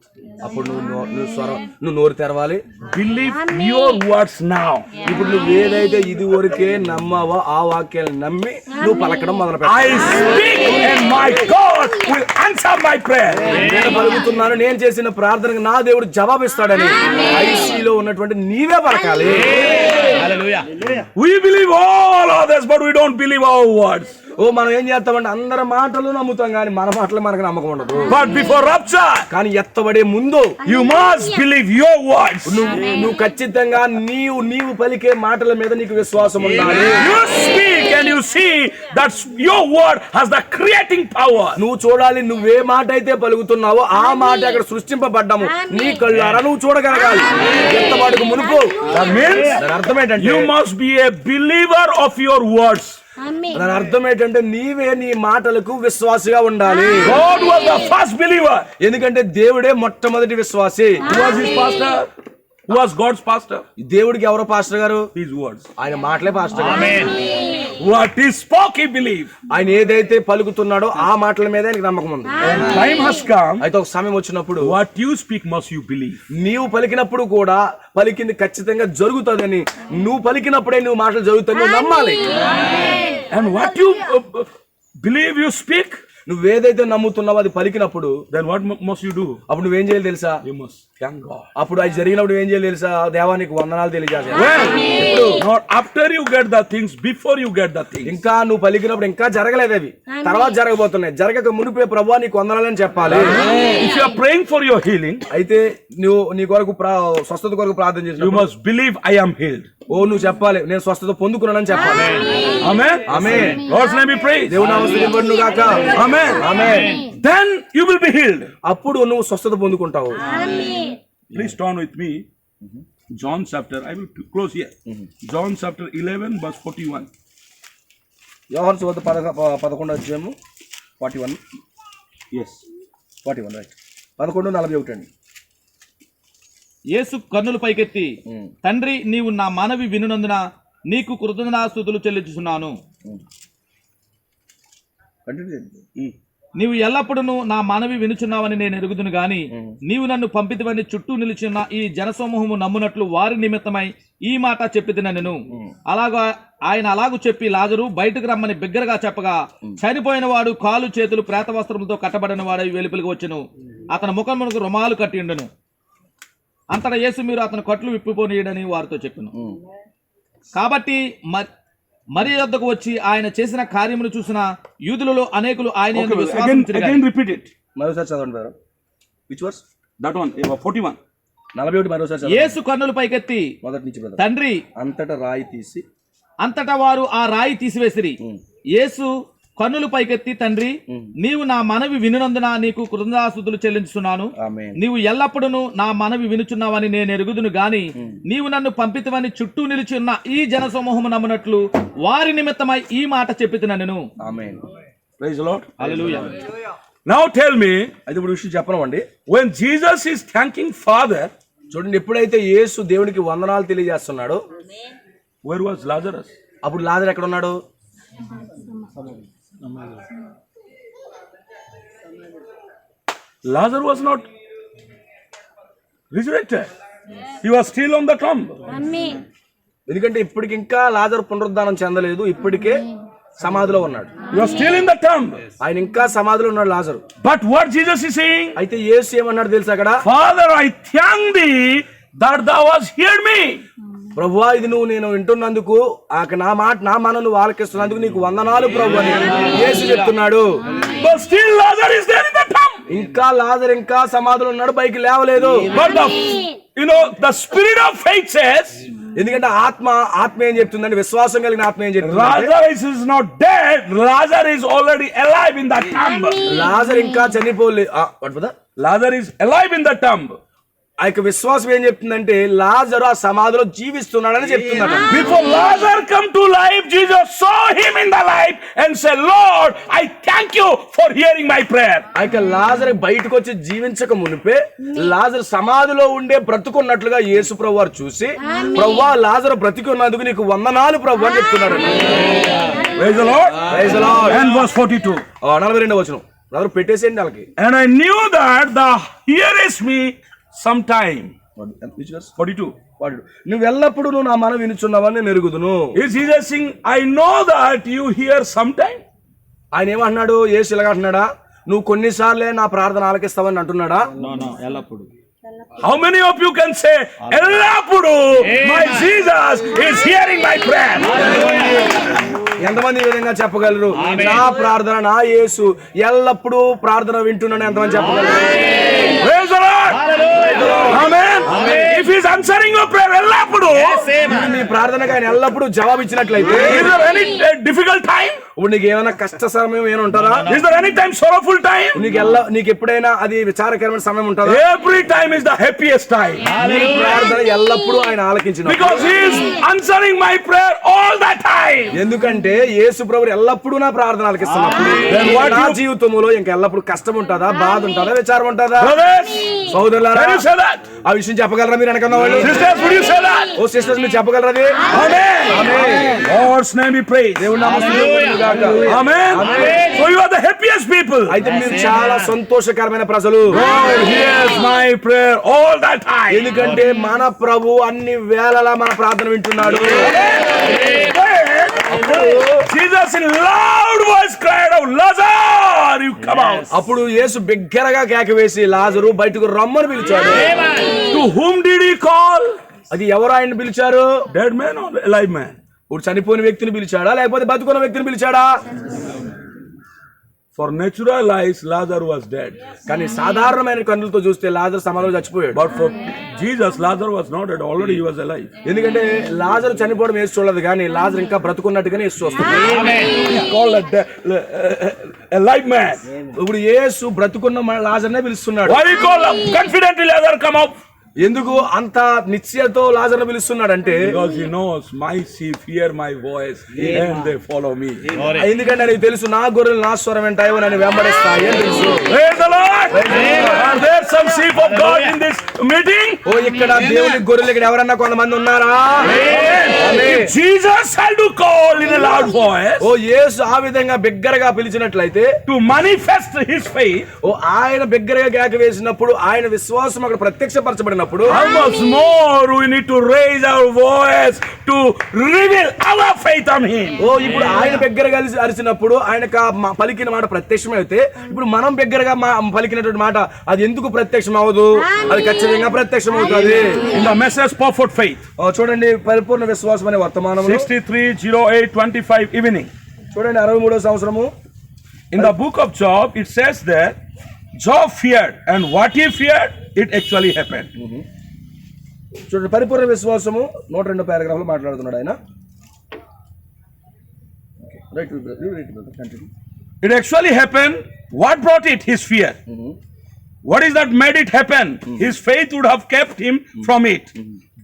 అప్పుడు నువ్వు నోరు తెరవాలి. Believe your words now. ఇప్పుడు నువ్వు ఏదైతే ఇది వరకే నమ్మావో ఆ వాక్యాలను నమ్మి నువ్వు పలకడం మొదలు I speak and my God will answer my prayer. నేను పలుకుతున్నాను, నేను చేసిన ప్రార్థనకు నా దేవుడు జవాబిస్తాడని ఐసీలో ఉన్నటువంటి నీవే పలకాలి. We believe all others, but we don't believe our words. మనం ఏం చేస్తామంటే అందరి మాటలు నమ్ముతాం కానీ మన మాటలు మనకు నమ్మకం ఉండదు. But before rapture, కానీ ఎత్తబడే ముందు you must believe your words. నువ్వు ఖచ్చితంగా నీవు పలికే మాటల మీద నీకు విశ్వాసం ఉండాలి. You speak and you see that your word has the creating power. నువ్వు చూడాలి, నువ్వే మాట అయితే పలుకుతున్నావో ఆ మాట అక్కడ సృష్టింపబడ్డాము నీ కళ్ళారా నువ్వు చూడగలగాలి. ఎత్తబడకు మునుపు That means దాని అర్థం ఏంటంటే you must be a believer of your words. దాని అర్థం ఏంటంటే నీవే నీ మాటలకు విశ్వాసిగా ఉండాలి. God was the first believer. ఎందుకంటే దేవుడే మొట్టమొదటి విశ్వాసి. Who was his pastor? Who was God's pastor? దేవుడికి ఎవరో పాస్టర్ గారు? His words. ఆయన మాటలే పాస్టర్ గారు. What he spoke, he believed. ఆయన ఏదైతే పలుకుతున్నాడో ఆ మాటల మీద ఆయనకి నమ్మకం ఉంది. And time has come. అయితే ఒక సమయం వచ్చినప్పుడు What you speak must you believe. నీవు పలికినప్పుడు కూడా పలికింది ఖచ్చితంగా జరుగుతుందని, నువ్వు పలికినప్పుడే నువ్వు మాటలు జరుగుతాయి నువ్వు నమ్మాలి. And what you believe you speak, నువ్వేదైతే నమ్ముతున్నావో అది పలికినప్పుడు then what must you do? అప్పుడు నువ్వేం చేయాలి తెలుసా? You must thank God. అప్పుడు అది జరిగినప్పుడు ఏం చేయాలి తెలుసా? దేవానికి వందనాలు తెలియజేయాలి. Well, not after you get the things, before you get the things. ఇంకా నువ్వు పలికినప్పుడు ఇంకా జరగలేదు అవి, తర్వాత జరగబోతున్నాయి. జరగక మునిపే ప్రభువా నీకు వందనాలని చెప్పాలి. If you are praying for your healing, అయితే నువ్వు నీ కొరకు స్వస్థత కొరకు ప్రార్థన you చేసినప్పుడు must believe I am healed. నువ్వు చెప్పాలి నేను స్వస్థత పొందుకున్నానని చెప్పాలి. Amen. Amen. God's name be praised. దేవుని నామమున స్తుతించబడును గాక. Amen. Amen. Then you will be healed. అప్పుడు నువ్వు స్వస్థత పొందుకుంటావు. Please turn with me. John chapter, I will close here. John chapter 11 verse 41. యోహాను సువార్త 11వ అధ్యాయము 41. Yes. 41 రైట్. 11:41 అండి. యేసు కన్నులు పైకెత్తి, తండ్రి నీవు నా మనవి వినునందున నీకు కృతజ్ఞతాస్తుతులు చెల్లించుచున్నాను. కంటిన్యూ చేయండి. నీవు ఎల్లప్పుడూ నా మనవి వినుచున్నావని నేను ఎరుగుదును గాని నీవు నన్ను పంపితివని చుట్టూ నిలిచిన ఈ జనసమూహము నమ్మునట్లు వారి నిమిత్తమై ఈ మాట చెప్పితినెను. అలాగా ఆయన అలాగూ చెప్పి లాజరు బయటకు రమ్మని బిగ్గరగా చెప్పగా చనిపోయిన వాడు కాలు చేతులు ప్రేత వస్త్రములతో కట్టబడిన వాడు వెలుపలికి వచ్చెను. అతని ముఖమునకు రుమాలు కట్టి ఉండెను. అంతటా యేసు మీరు అతని కట్లు విప్పిపోనీయడని వారితో చెప్పెను. కాబట్టి మరి వద్దకు వచ్చి ఆయన చేసిన కార్యమును చూసిన యూదులలో అనేకులు ఆయన యందు విశ్వాసముంచిరి. Again repeat it. మరోసారి చదవండి brother. Which verse? That one, 41. 41 మరోసారి చదవండి. యేసు కన్నులు పైకెత్తి, మొదటి నుంచి బ్రదర్. తండ్రి అంతటా రాయి తీసి, అంతటా వారు ఆ రాయి తీసివేసిరి. యేసు కన్నులు పైకెత్తి, తండ్రి నీవు నా మనవి వినునందున నీకు కృతజ్ఞతాస్తుతులు చెల్లించుచున్నాను. ఆమేన్. నీవు ఎల్లప్పుడూ నా మనవి వినుచున్నావని నేను ఎరుగుదును గాని నీవు నన్ను పంపితివని చుట్టూ నిలిచిన్న ఈ జనసమూహము నమ్మునట్లు వారి నిమిత్తమై ఈ మాట చెప్పితినెను. ఆమేన్. Praise the Lord. Hallelujah. Now tell me, అయితే ఇప్పుడు విషయం చెప్పనమండి. when Jesus is thanking Father, చూడండి, ఎప్పుడైతే యేసు దేవునికి వందనాలు తెలియజేస్తున్నాడో, where was Lazarus? అప్పుడు లాజరు ఎక్కడ ఉన్నాడు? Lazarus was not resurrected. He was still on the tomb. ఎందుకంటే ఇప్పటికి ఇంకా లాజరు పునరుద్ధానం చెందలేదు, ఇప్పటికే సమాధిలో ఉన్నాడు. He was still in the tomb. ఆయన ఇంకా సమాధిలో ఉన్నాడు లాజరు. But what Jesus is saying? అయితే యేసు ఏమన్నాడు తెలుసా అక్కడ? Father, I thank thee that thou hast heard me. ప్రభువా, ఇది నువ్వు నేను వింటున్నందుకు, నా మాట నా మన నువ్వు ఆలకిస్తున్నందుకు నీకు వందనాలు ప్రభు అని యేసు చెప్తున్నాడు. But still Lazarus is there in the tomb. ఇంకా లాజరు ఇంకా సమాధిలో ఉన్నాడు, పైకి లేవలేదు. But the spirit of faith says, ఎందుకంటే ఆత్మ ఏం చెప్తుందంటే, విశ్వాసం కలిగిన ఆత్మ ఏం చెప్తుంది? Lazarus is not dead. Lazarus is already alive in that tomb. లాజరు ఇంకా చనిపోలేదు. Lazarus is alive in the tomb. ఆ యొక్క విశ్వాసం ఏం చెప్తుందంటే, లాజరు ఆ సమాధిలో జీవిస్తున్నాడని చెప్తున్నాడు. Before Lazarus come to life, Jesus saw him in the life and said, Lord, I thank you for hearing my prayer. ఆ యొక్క లాజరు బయటకు వచ్చి జీవించక మునిపే లాజరు సమాధిలో ఉండే బ్రతుకున్నట్లుగా యేసు ప్రభు వారు చూసి, ప్రభువా లాజరు బ్రతికున్నందుకు నీకు వందనాలు ప్రభు అని చెప్తున్నాడు. Praise the Lord. Praise the Lord. And verse 42. 42వ వచనం. బ్రదర్ పెట్టేసేయండి వాళ్ళకి. And I knew that thou hearest me sometime. 42. నువ్వు ఎల్లప్పుడు నువ్వు నా మనవి వినుచున్నావని నేను ఎరుగుదును. Is Jesus saying, I know that you hear sometime? ఆయన ఏమంటున్నాడు? యేసు ఇలాగ అంటున్నాడా? నువ్వు కొన్నిసార్లే నా ప్రార్థన ఆలకిస్తావని అంటున్నాడా? ఎల్లప్పుడు. How many of you can say, ఎల్లప్పుడు my Jesus is hearing my prayer? ఎంతమంది ఈ విధంగా చెప్పగలరు? నా ప్రార్థన, నా యేసు ఎల్లప్పుడూ ప్రార్థన వింటున్నాను ఎంతమంది చెప్పగలరు? Praise the Lord. Amen. If he is answering your prayer ఎల్లప్పుడు, మీ ప్రార్థనకు ఆయన ఎల్లప్పుడూ జవాబు ఇచ్చినట్లయితే, is there any difficult time? ఇప్పుడు నీకు ఏమైనా కష్ట సమయం ఏమైనా ఉంటుందా? Is there any time sorrowful time? నీకు ఎప్పుడైనా అది విచారకరమైన సమయం ఉంటుందా? Every time is the happiest time. నీ ప్రార్థన ఎల్లప్పుడూ ఆయన ఆలకించిన, Because he is answering my prayer all the time. ఎందుకంటే యేసు ప్రభువు ఎల్లప్పుడూ నా ప్రార్థన ఆలకిస్తున్నప్పుడు నా జీవితంలో ఇంకా ఎల్లప్పుడూ కష్టం ఉంటుందా, బాధ ఉంటుందా, విచారం ఉంటుందా? Brothers, సోదరులారా, can you say that? ఆ విషయం చెప్పగలరా మీరు? వెనకన్న వాళ్ళు Sisters, would you say that? ఓ సిస్టర్స్, మీరు చెప్పగలరా అది? Amen. Amen. God's name be praised. దేవుని నామం స్తుతించబడును గాక. Amen. So you are the happiest people. అయితే మీరు చాలా సంతోషకరమైన ప్రజలు. God hears my prayer all the time. ఎందుకంటే మన ప్రభు అన్ని వేళలా మన ప్రార్థన వింటున్నాడు. Jesus in loud voice cried out, Lazarus, you come out. అప్పుడు యేసు బిగ్గరగా కేక వేసి లాజరు బయటకు రమ్మని పిలిచాడు. To whom did he call? అది ఎవరు ఆయన పిలిచారు? Dead man or alive man? ఇప్పుడు చనిపోయిన వ్యక్తిని పిలిచాడా, లేకపోతే బతుకున్న వ్యక్తిని పిలిచాడా? For natural eyes, Lazarus was dead. కానీ సాధారణమైన కన్నులతో చూస్తే లాజరు సమాధిలో చచ్చిపోయాడు. But for Jesus, Lazarus was not dead. Already he was alive. ఎందుకంటే లాజరు చనిపోవడం యేసు చూడలేదు, కానీ లాజరు ఇంకా బ్రతుకున్నట్టుగానే యేసు చూస్తున్నాడు. He called a live man. ఇప్పుడు యేసు బ్రతుకున్న లాజర్నే పిలుస్తున్నాడు. Why he called confidently Lazarus come up? ఎందుకు అంత నిశ్చయతో లాజర్ను పిలుస్తున్నాడంటే Because he knows my sheep hear my voice and they follow me. ఎందుకంటే నీకు తెలుసు నా గొర్రెలు నా స్వరం వెంటాయో నన్ను వెంబడిస్తాయి అని తెలుసు. Praise the Lord. Are there some sheep of God in this meeting? ఓ ఇక్కడ దేవుని గొర్రెలు ఇక్కడ ఎవరన్నా కొంతమంది ఉన్నారా? If Jesus had to call in a loud voice ఓ యేసు ఆ విధంగా బిగ్గరగా పిలిచినట్లయితే to manifest his faith, ఓ ఆయన బిగ్గరగా కేక వేసినప్పుడు ఆయన విశ్వాసం అక్కడ ప్రత్యక్షపరచబడినప్పుడు how much more we need to raise our voice to reveal our faith on him. ఓ ఇప్పుడు ఆయన బిగ్గరగా అరిచినప్పుడు ఆయన పలికిన మాట ప్రత్యక్షమైతే ఇప్పుడు మనం బిగ్గరగా పలికినటువంటి మాట అది ఎందుకు ప్రత్యక్షం అవ్వదు? అది ఖచ్చితంగా ప్రత్యక్షం అవుతుంది. In the message perfect faith, చూడండి పరిపూర్ణ విశ్వాసం అనే వర్తమానం 63:08-25 evening. చూడండి 63వ సంవత్సరము. In the book of Job, it says that Job feared, and what he feared, it actually happened. చూడండి పరిపూర్ణ విశ్వాసము 102 పారాగ్రాఫ్లో మాట్లాడుతున్నాడు ఆయన. It actually happened. What brought it? His fear. What is that made it happen? His faith would have kept him from it,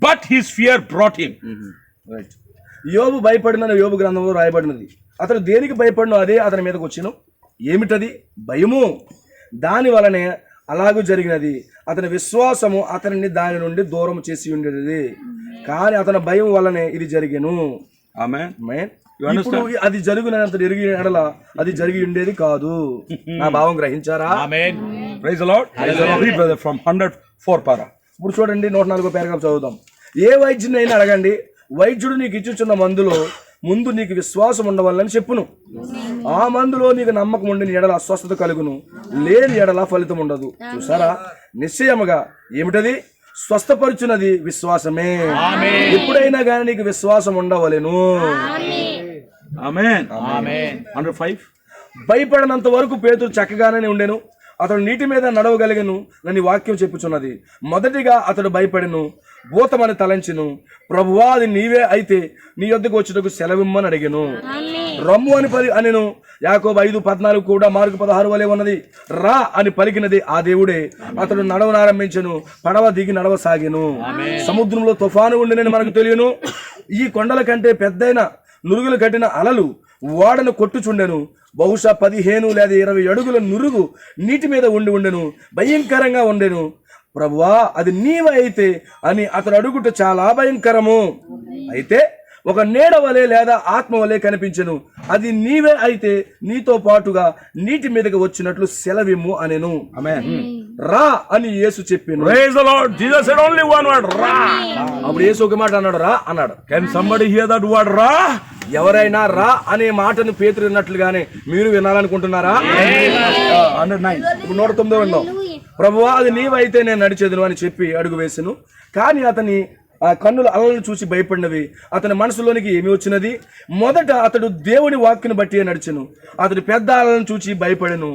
but his fear brought him. యోబు భయపడిన యోబు గ్రంథంలో రాయబడినది. అతను దేనికి భయపడినో అదే అతని మీదకి వచ్చెను. ఏమిటది? భయము. దాని వలనే అలాగూ జరిగినది. అతని విశ్వాసము అతనిని దాని నుండి దూరం చేసి ఉండేది, కానీ అతని భయం వలనే ఇది జరిగెను. Amen. ఇప్పుడు అది జరిగినంత ఎరిగి ఎడల అది జరిగి ఉండేది కాదు. నా భావం గ్రహించారా? ఆమేన్. Praise the Lord. Read brother from 104 para. ఇప్పుడు చూడండి 104వ పారాగ్రాఫ్ చదువుదాం. ఏ వైద్యుని అయినా అడగండి, వైద్యుడు నీకు ఇచ్చుచున్న మందులో ముందు నీకు విశ్వాసం ఉండవాలని చెప్పును. ఆ మందులో నీకు నమ్మకం ఉండి ఎడల అస్వస్థత కలుగును, లేని ఎడల ఫలితం ఉండదు. చూసారా? నిశ్చయముగా ఏమిటది? స్వస్థపరుచున్నది విశ్వాసమే. ఎప్పుడైనా కానీ నీకు విశ్వాసం ఉండవలెను. Amen. Amen. 105. భయపడినంత వరకు పేతురు చక్కగానే ఉండెను. అతడు నీటి మీద నడవగలిగను నన్ను వాక్యం చెప్పుచున్నది. మొదటిగా అతడు భయపడెను, భూతమని తలంచెను. ప్రభువా అది నీవే అయితే నీ యొద్దకు వచ్చుటకు సెలవిమ్మని అడిగెను. రమ్ము అని అనెను. యాకోబు 5:14 కూడా మార్కు 16 వలె ఉన్నది. రా అని పలికినది ఆ దేవుడే. అతడు నడవనారంభించెను, పడవ దిగి నడవసాగెను. సముద్రంలో తుఫాను ఉండినని మనకు తెలియను. ఈ కొండల కంటే పెద్దైన నురుగులు కట్టిన అలలు ఓడను కొట్టుచుండెను. బహుశా 15 లేదా 20 అడుగుల నురుగు నీటి మీద ఉండెను. భయంకరంగా ఉండెను. ప్రభువా అది నీవే అయితే అని అతడు అడుగుట చాలా భయంకరము. అయితే ఒక నీడ వలె లేదా ఆత్మ వలె కనిపించెను. అది నీవే అయితే నీతో పాటుగా నీటి మీదకి వచ్చినట్లు సెలవిమ్ము అనెను. Amen. రా అని యేసు చెప్పాను. Praise the Lord. Jesus said only one word, ra. అప్పుడు యేసు ఒక మాట అన్నాడు, రా అన్నాడు. Can somebody hear that word, ra? ఎవరైనా రా అనే మాటను పేతురు విన్నట్లుగానే మీరు వినాలనుకుంటున్నారా? 109. ఇప్పుడు 109 విందాం. ప్రభువా అది నీవైతే నేను నడిచేదును అని చెప్పి అడుగు వేసెను. కానీ అతని ఆ కన్నుల అలలను చూసి భయపడినవి. అతని మనసులోనికి ఏమి వచ్చినది? మొదట అతడు దేవుని వాక్కును బట్టి నడిచెను. అతడు పెద్ద అలలను చూసి భయపడెను.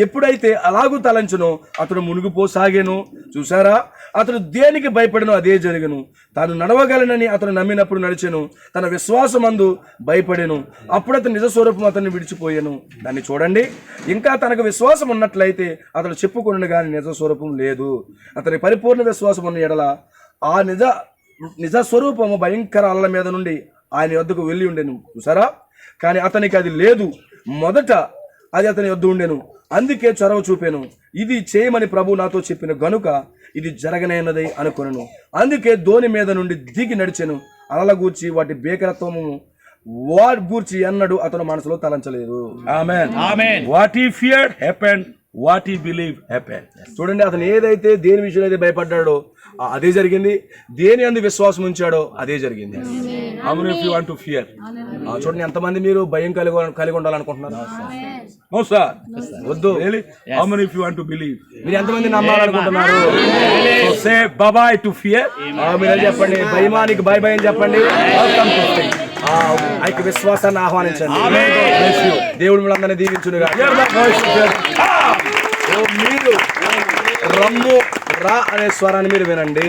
ఎప్పుడైతే అలాగూ తలంచెనో అతడు మునిగిపోసాగాను. చూసారా? అతడు దేనికి భయపడను అదే జరగను. తాను నడవగలనని అతను నమ్మినప్పుడు నడిచెను. తన విశ్వాసమందు భయపడెను. అప్పుడు అతని నిజ స్వరూపం అతన్ని విడిచిపోయాను. దాన్ని చూడండి. ఇంకా తనకు విశ్వాసం ఉన్నట్లయితే అతడు చెప్పుకొనను గాని నిజ స్వరూపం లేదు. అతని పరిపూర్ణ విశ్వాసం ఉన్న ఎడల ఆ నిజ స్వరూపము భయంకర అలల మీద నుండి ఆయన యొద్దకు వెళ్ళి ఉండెను. చూసారా? కానీ అతనికి అది లేదు. మొదట అది అతని యొద్ద ఉండెను. అందుకే చొరవ చూపాను. ఇది చేయమని ప్రభు నాతో చెప్పిన గనుక ఇది జరగనైనది అనుకొనెను. అందుకే దోణి మీద నుండి దిగి నడిచెను. అలల గూర్చి వాటి భీకరత్వము వాటి గూర్చి అన్నడు అతను మనసులో తలంచలేదు. Amen. Amen. What he feared happened. What he believed happened. చూడండి, అతను ఏదైతే దేని విషయంలో అయితే భయపడ్డాడో అదే జరిగింది. దేని అందు విశ్వాసం ఉంచాడో అదే జరిగింది. How many of you want to fear? చూడండి, ఎంతమంది మీరు భయం కలిగి ఉండాలనుకుంటున్నారు? No sir. వద్దు. Really? How many of you want to believe? మీరు ఎంతమంది నమ్మాలనుకుంటున్నారు? So say bye bye to fear. మీరు చెప్పండి, భయమానికి భయ భయం చెప్పండి. ఆయనకి విశ్వాసాన్ని ఆహ్వానించండి. దేవుడు మిమ్మల్ని దీవించునుగా. మీరు రమ్ము రా అనే స్వరాన్ని మీరు వినండి.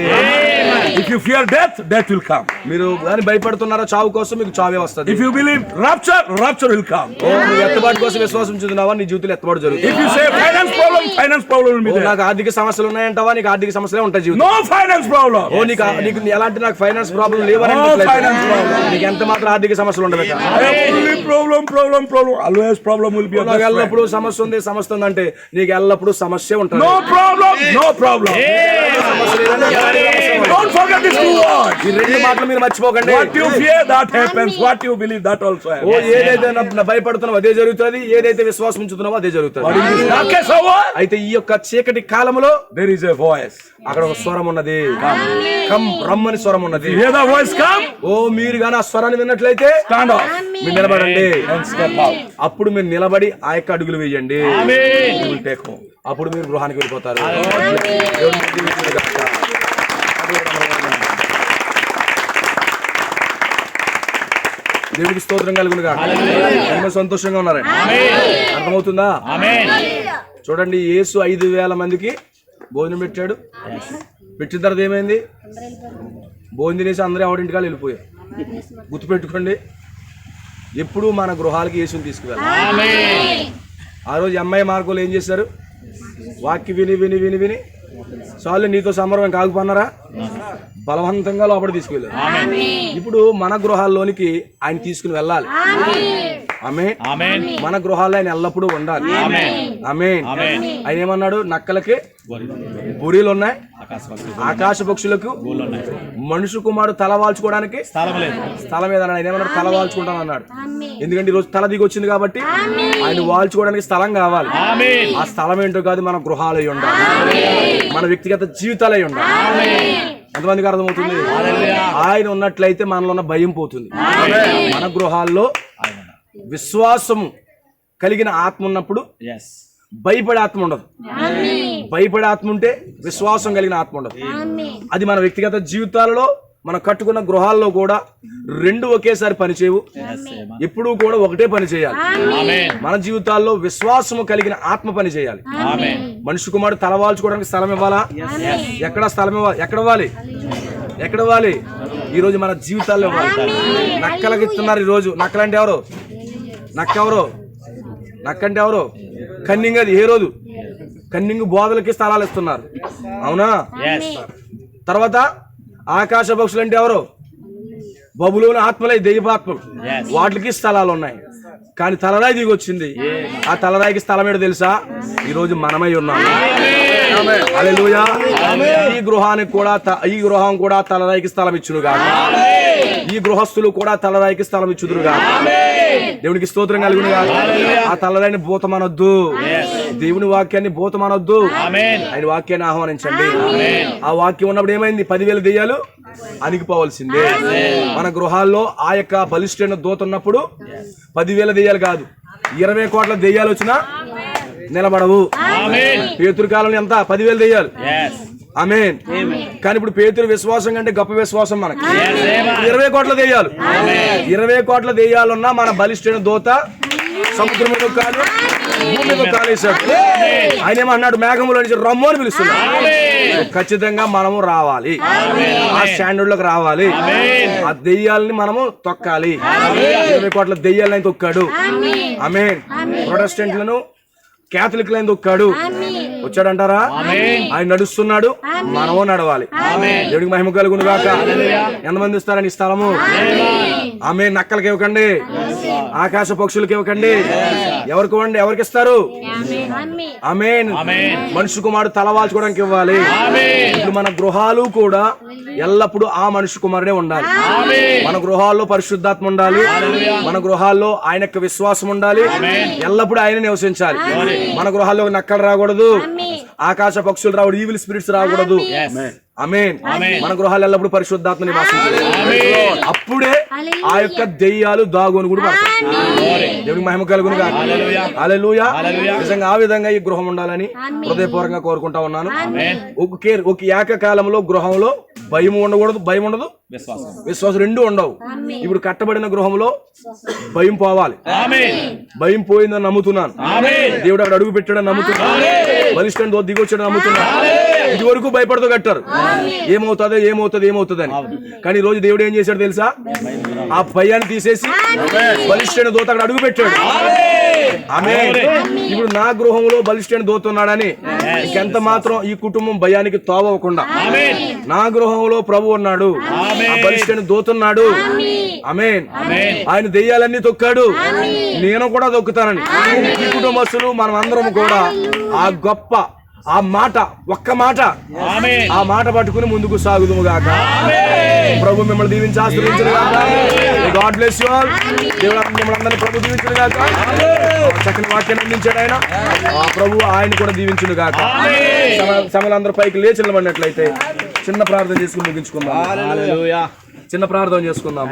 If you fear death, death will come. మీరు దాన్ని భయపడుతున్నారా చావు కోసం, మీకు చావే వస్తది. If you believe rapture, rapture will come. నువ్వు ఎత్తబాటు కోసం విశ్వాసం ఉంచుతున్నావా, నీ జీవితంలో ఎత్తబాటు జరుగుతుంది. If you say finance problem will be there. నాకు ఆర్థిక సమస్యలు ఉన్నాయంటావా, నీకు ఆర్థిక సమస్యలే ఉంటాయి జీవితం. No finance problem. నీకు ఎలాంటి నాకు ఫైనాన్స్ ప్రాబ్లం లేవని నీకు ఎంత మాత్రం ఆర్థిక సమస్యలు ఉండదు. Problem. Always problem will be. నాకు ఎల్లప్పుడూ సమస్య ఉంది అంటే నీకు ఎల్లప్పుడూ సమస్య ఉంటుంది. No problem. Don't forget these two words. ఈ రెండు మాటలు మీరు మర్చిపోకండి. What you fear, that happens. What you believe, that also happens. ఏదైతే భయపడుతున్నావో అదే జరుగుతుంది, ఏదైతే విశ్వాసం ఉంచుతున్నావో అదే జరుగుతుంది. అయితే ఈ యొక్క చీకటి కాలంలో there is a voice. అక్కడ ఒక స్వరం ఉన్నది. కమ్ రమ్మని స్వరం ఉన్నది. Hear the voice come. మీరు గాని ఆ స్వరాన్ని విన్నట్లయితే Stand up. మీరు నిలబడండి. And step out. అప్పుడు మీరు నిలబడి ఆ యొక్క అడుగులు వేయండి. Amen. You will take home. అప్పుడు మీరు గృహానికి వెళ్ళిపోతారు. దేవుడికి స్తోత్రం కలుగునుగా. సంతోషంగా ఉన్నారండి. అర్థమవుతుందా? చూడండి, యేసు 5,000 మందికి భోజనం పెట్టాడు. పెట్టిన తర్వాత ఏమైంది? భోజనం తినేసి అందరూ ఎవరింటికాలు వెళ్ళిపోయారు. గుర్తుపెట్టుకోండి, ఎప్పుడు మన గృహాలకి యేసుని తీసుకువెళ్ళాలి. ఆ రోజు అమ్మాయి మార్గంలో ఏం చేశారు? వాక్య విని చాలు నీతో సంబరం కాకపోన్నారా, బలవంతంగా లోపల తీసుకువెళ్ళారు. ఇప్పుడు మన గృహాల్లోనికి ఆయన తీసుకుని వెళ్ళాలి. ఆమేన్. మన గృహాల్లో ఆయన ఎల్లప్పుడూ ఉండాలి. ఆమేన్. ఆయన ఏమన్నాడు? నక్కలకి బురీలు ఉన్నాయి, ఆకాశ పక్షులకు మనుషు కుమారుడు తల వాల్చుకోవడానికి స్థలం ఏదన్నాడు. ఆయన ఏమన్నాడు? తల వాల్చుకుంటాను అన్నాడు. ఎందుకంటే ఈరోజు తల దిగి వచ్చింది కాబట్టి ఆయన వాల్చుకోవడానికి స్థలం కావాలి. ఆ స్థలం ఏంటో కాదు, మన గృహాలై ఉండాలి, మన వ్యక్తిగత జీవితాలై ఉండాలి. ఎంతమందికి అర్థమవుతుంది? ఆయన ఉన్నట్లయితే మనలో ఉన్న భయం పోతుంది. మన గృహాల్లో విశ్వాసము కలిగిన ఆత్మ ఉన్నప్పుడు భయపడే ఆత్మ ఉండదు. భయపడే ఆత్మ ఉంటే విశ్వాసం కలిగిన ఆత్మ ఉండదు. అది మన వ్యక్తిగత జీవితాలలో, మనం కట్టుకున్న గృహాల్లో కూడా రెండు ఒకేసారి పనిచేయవు. ఎప్పుడూ కూడా ఒకటే పని చేయాలి. మన జీవితాల్లో విశ్వాసము కలిగిన ఆత్మ పని చేయాలి. మనిషి కుమారుడు తలవాల్చుకోవడానికి స్థలం ఇవ్వాలా? ఎక్కడ స్థలం ఇవ్వాలి? ఎక్కడ ఇవ్వాలి? ఈ రోజు మన జీవితాల్లో ఇవ్వాలి. నక్కలకి ఇస్తున్నారు ఈ రోజు. నక్కలంటే ఎవరు? నక్కంటే ఎవరు? కన్నింగ్. అది ఏ రోజు? కన్నింగ్ బోధలకి స్థలాలు ఇస్తున్నారు, అవునా? తర్వాత ఆకాశ పక్షులు అంటే ఎవరు? బబులోని ఆత్మలే, దెయ్యపాత్మలు, వాటికి స్థలాలు ఉన్నాయి. కానీ తలరాయి దిగి వచ్చింది. ఆ తలరాయికి స్థలం ఏంటో తెలుసా? ఈ రోజు మనమై ఉన్నాం. హల్లెలూయా. ఈ గృహం కూడా తలరాయికి స్థలం ఇచ్చును గాక. ఈ గృహస్థులు కూడా తలరాయికి స్థలం ఇచ్చుదురు గాక. దేవునికి స్తోత్రం కలుగును గాక. ఆ తలరాయిని భూతమనొద్దు, దేవుని వాక్యాన్ని భూతమనొద్దు. ఆయన వాక్యాన్ని ఆహ్వానించండి. ఆ వాక్యం ఉన్నప్పుడు ఏమైంది? 10,000 దెయ్యాలు అణిగిపోవలసిందే. మన గృహాల్లో ఆ యొక్క బలిష్ఠైన దూత ఉన్నప్పుడు 10,000 దెయ్యాలు కాదు, 20 కోట్ల దెయ్యాలు వచ్చినా నిలబడవు. పేతురు కాలంలో ఎంత? 10,000 దెయ్యాలు. ఆమేన్. కానీ ఇప్పుడు పేతురు విశ్వాసం కంటే గొప్ప విశ్వాసం మనకి. 20 కోట్ల దెయ్యాలు. 20 కోట్ల దెయ్యాలున్నా మన బలిష్ఠైన దూత సముద్రం మీద కాలు, భూమి మీద కాలేశాడు. ఆయన ఏమన్నాడు? మేఘములో నుంచి రమ్ము అని పిలుస్తున్నాడు. ఖచ్చితంగా మనము రావాలి, ఆ స్టాండర్డ్ లోకి రావాలి. ఆ దెయ్యాలని మనము తొక్కాలి. 20 కోట్ల దెయ్యాలని తొక్కాడు. ఆమేన్. ప్రొటెస్టెంట్లను, క్యాథలిక్లను తొక్కాడు. వచ్చాడంటారా? ఆయన నడుస్తున్నాడు, మనము నడవాలి. దేవుడికి మహిమ కలుగును గాక. ఎంతమంది ఇస్తారని స్థలము? ఆమేన్. నక్కలకి ఇవ్వకండి, ఆకాశ పక్షులకి ఇవ్వకండి. ఎవరికి ఇస్తారు? ఆమేన్. మనుషు కుమారుడు తలవాల్చుకోవడానికి ఇవ్వాలి. ఇప్పుడు మన గృహాలు కూడా ఎల్లప్పుడూ ఆ మనుషు కుమారుడే ఉండాలి. మన గృహాల్లో పరిశుద్ధాత్మ ఉండాలి. మన గృహాల్లో ఆయన యొక్క విశ్వాసం ఉండాలి. ఎల్లప్పుడూ ఆయన నివసించాలి. మన గృహాల్లో నక్కలు రాకూడదు, ఆకాశ పక్షులు రాకూడదు, ఈవిల్ స్పిరిట్స్ రాకూడదు. ఆమేన్. మన గృహాలు ఎల్లప్పుడు పరిశుద్ధాత్మ నివాసించాలి. అప్పుడే ఆ యొక్క దెయ్యాలు దాగోను కూడా పడతాయి. దేవునికి మహిమ కలుగును గాక. హల్లెలూయా. నిజంగా ఆ విధంగా ఈ గృహం ఉండాలని హృదయపూర్వకంగా కోరుకుంటా ఉన్నాను. ఒక ఏకకాలంలో గృహంలో భయం ఉండకూడదు, భయం ఉండదు, విశ్వాసం రెండు ఉండవు. ఇప్పుడు కట్టబడిన గృహంలో భయం పోవాలి. భయం పోయిందని నమ్ముతున్నాను. దేవుడు అక్కడ అడుగు పెట్టాడని నమ్ముతున్నాను. బలిష్ఠుడు దిగొచ్చాడని నమ్ముతున్నాను. ఇది వరకు భయపడుతూ కట్టారు, ఏమవుతుంది అని. కానీ ఈ రోజు దేవుడు ఏం చేశాడు తెలుసా? ఆ భయాన్ని తీసేసి బలిష్ఠైన దూత అక్కడ అడుగు పెట్టాడు. ఆమేన్. ఇప్పుడు నా గృహంలో బలిష్ఠైన దూత ఉన్నాడని ఇంకెంత మాత్రం ఈ కుటుంబం భయానికి తోవకుండా నా గృహంలో ప్రభు ఉన్నాడు, ఆ బలిష్ఠైన దూత ఉన్నాడు. ఆమేన్. ఆయన దెయ్యాలన్నీ తొక్కాడు, నేను కూడా తొక్కుతానని ఈ కుటుంబస్తులు మనం అందరం కూడా ఆ గొప్ప ఆ మాట, ఒక్క మాట, ఆ మాట పట్టుకుని ముందుకు సాగుదుము గాక. ప్రభు మిమ్మల్ని దీవించి ఆశీర్వదించును గాక. God bless you all. దేవుడు మిమ్మల్ని అందరినీ ప్రభు దీవించును గాక. చక్కని వాక్యాన్ని అందించాడు ఆయన. ఆ ప్రభు ఆయన కూడా దీవించును గాక. సమలందరూ పైకి లేచి నిలబడినట్లయితే చిన్న ప్రార్థన చేసుకుని ముగించుకుందాం. హల్లెలూయా. చిన్న ప్రార్థన చేసుకుందాం.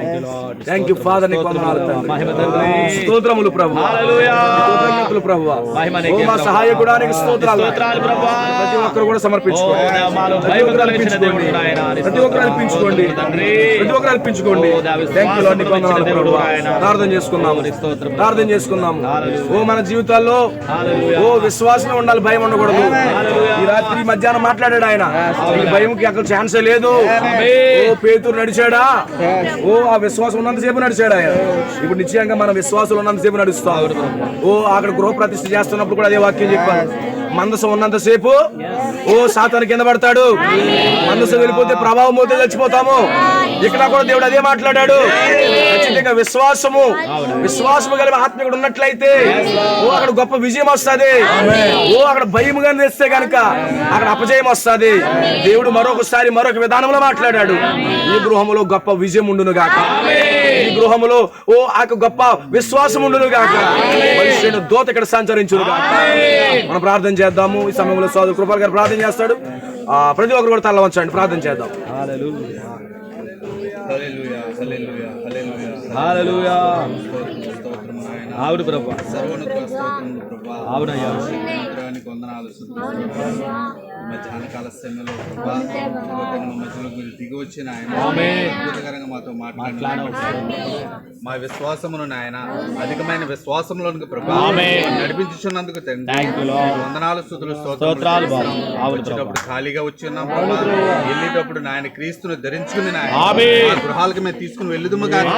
థ్యాంక్ యూ ఫాదర్, నీకు వందనాలు తండ్రి. స్తోత్రములు ప్రభువా, కృతజ్ఞతలు ప్రభువా. ఓ మా సహాయకుడానికి స్తోత్రాలు ప్రభువా. ప్రతి ఒక్కరు కూడా సమర్పించుకోండి, ప్రతి ఒక్కరు అర్పించుకోండి, ప్రతి ఒక్కరు అర్పించుకోండి, ప్రతి ఒక్కరు అర్పించుకోండి. థ్యాంక్ యూ లార్డ్, నీకు వందనాలు ప్రభువా. ప్రార్థన చేసుకుందాము, ప్రార్థన చేసుకుందాము. ఓ మన జీవితాల్లో ఓ విశ్వాసమే ఉండాలి, భయం ఉండకూడదు. ఈ రాత్రి మధ్యాహ్నం మాట్లాడాడు ఆయన, ఈ భయంకి అక్కడ ఛాన్సే లేదు. ఓ పేతురు నడిచాడా? ఓ ఆ విశ్వాసం ఉన్నంతసేపు నడిచాడు ఆయన. ఇప్పుడు నిశ్చయంగా మన విశ్వాసం ఉన్నంతసేపు నడుస్తాం. ఓ అక్కడ గృహ ప్రతిష్ఠ చేస్తున్నప్పుడు కూడా అదే వాక్యం చెప్పాను. మందసం ఉన్నంతసేపు ఓ సాతాను కింద పడతాడు, మందసం వెళ్ళిపోతే ప్రభావం పోతే చచ్చిపోతాము. ఇక్కడ కూడా దేవుడు అదే మాట్లాడాడు. ఖచ్చితంగా విశ్వాసము కలిపి ఆత్మీయుడు ఉన్నట్లయితే ఓ అక్కడ గొప్ప విజయం వస్తుంది. ఓ అక్కడ భయముగా తెస్తే కనుక అక్కడ అపజయం వస్తుంది. దేవుడు మరొక విధానంలో మాట్లాడాడు. ఈ గృహములో గొప్ప విజయం ఉండును గాక, ఈ గృహములో ఓ ఆ గొప్ప విశ్వాసం ఉండును గాక, మనిషి దూత ఇక్కడ సంచరించును గాక. మనం ప్రార్థన చేద్దాము. ఈ సమయంలో సోదరు కృపాల్ గారు ప్రార్థన చేస్తాడు. ప్రతి ఒక్కరు కూడా తల వంచండి, ప్రార్థన చేద్దాం. హల్లెలూయా. అవును ప్రభు, అవునయ్యా. వందనాలు. మధ్యాహ్న కాల సమయంలో ప్రభా మధ్యలో మీరు దిగి వచ్చిన ఆయన అద్భుతకరంగా మాతో మాట్లాడారు. మా విశ్వాసమును నాయన అధికమైన విశ్వాసంలోనికి ప్రభా నడిపించుచున్నందుకు వందనాలు, స్తుతులు, స్తోత్రాలు. వచ్చేటప్పుడు ఖాళీగా వచ్చున్నాం ప్రభా, వెళ్ళేటప్పుడు నాయన క్రీస్తును ధరించుకుని నాయన గృహాలకు మేము తీసుకుని వెళ్ళుదుము కాదు,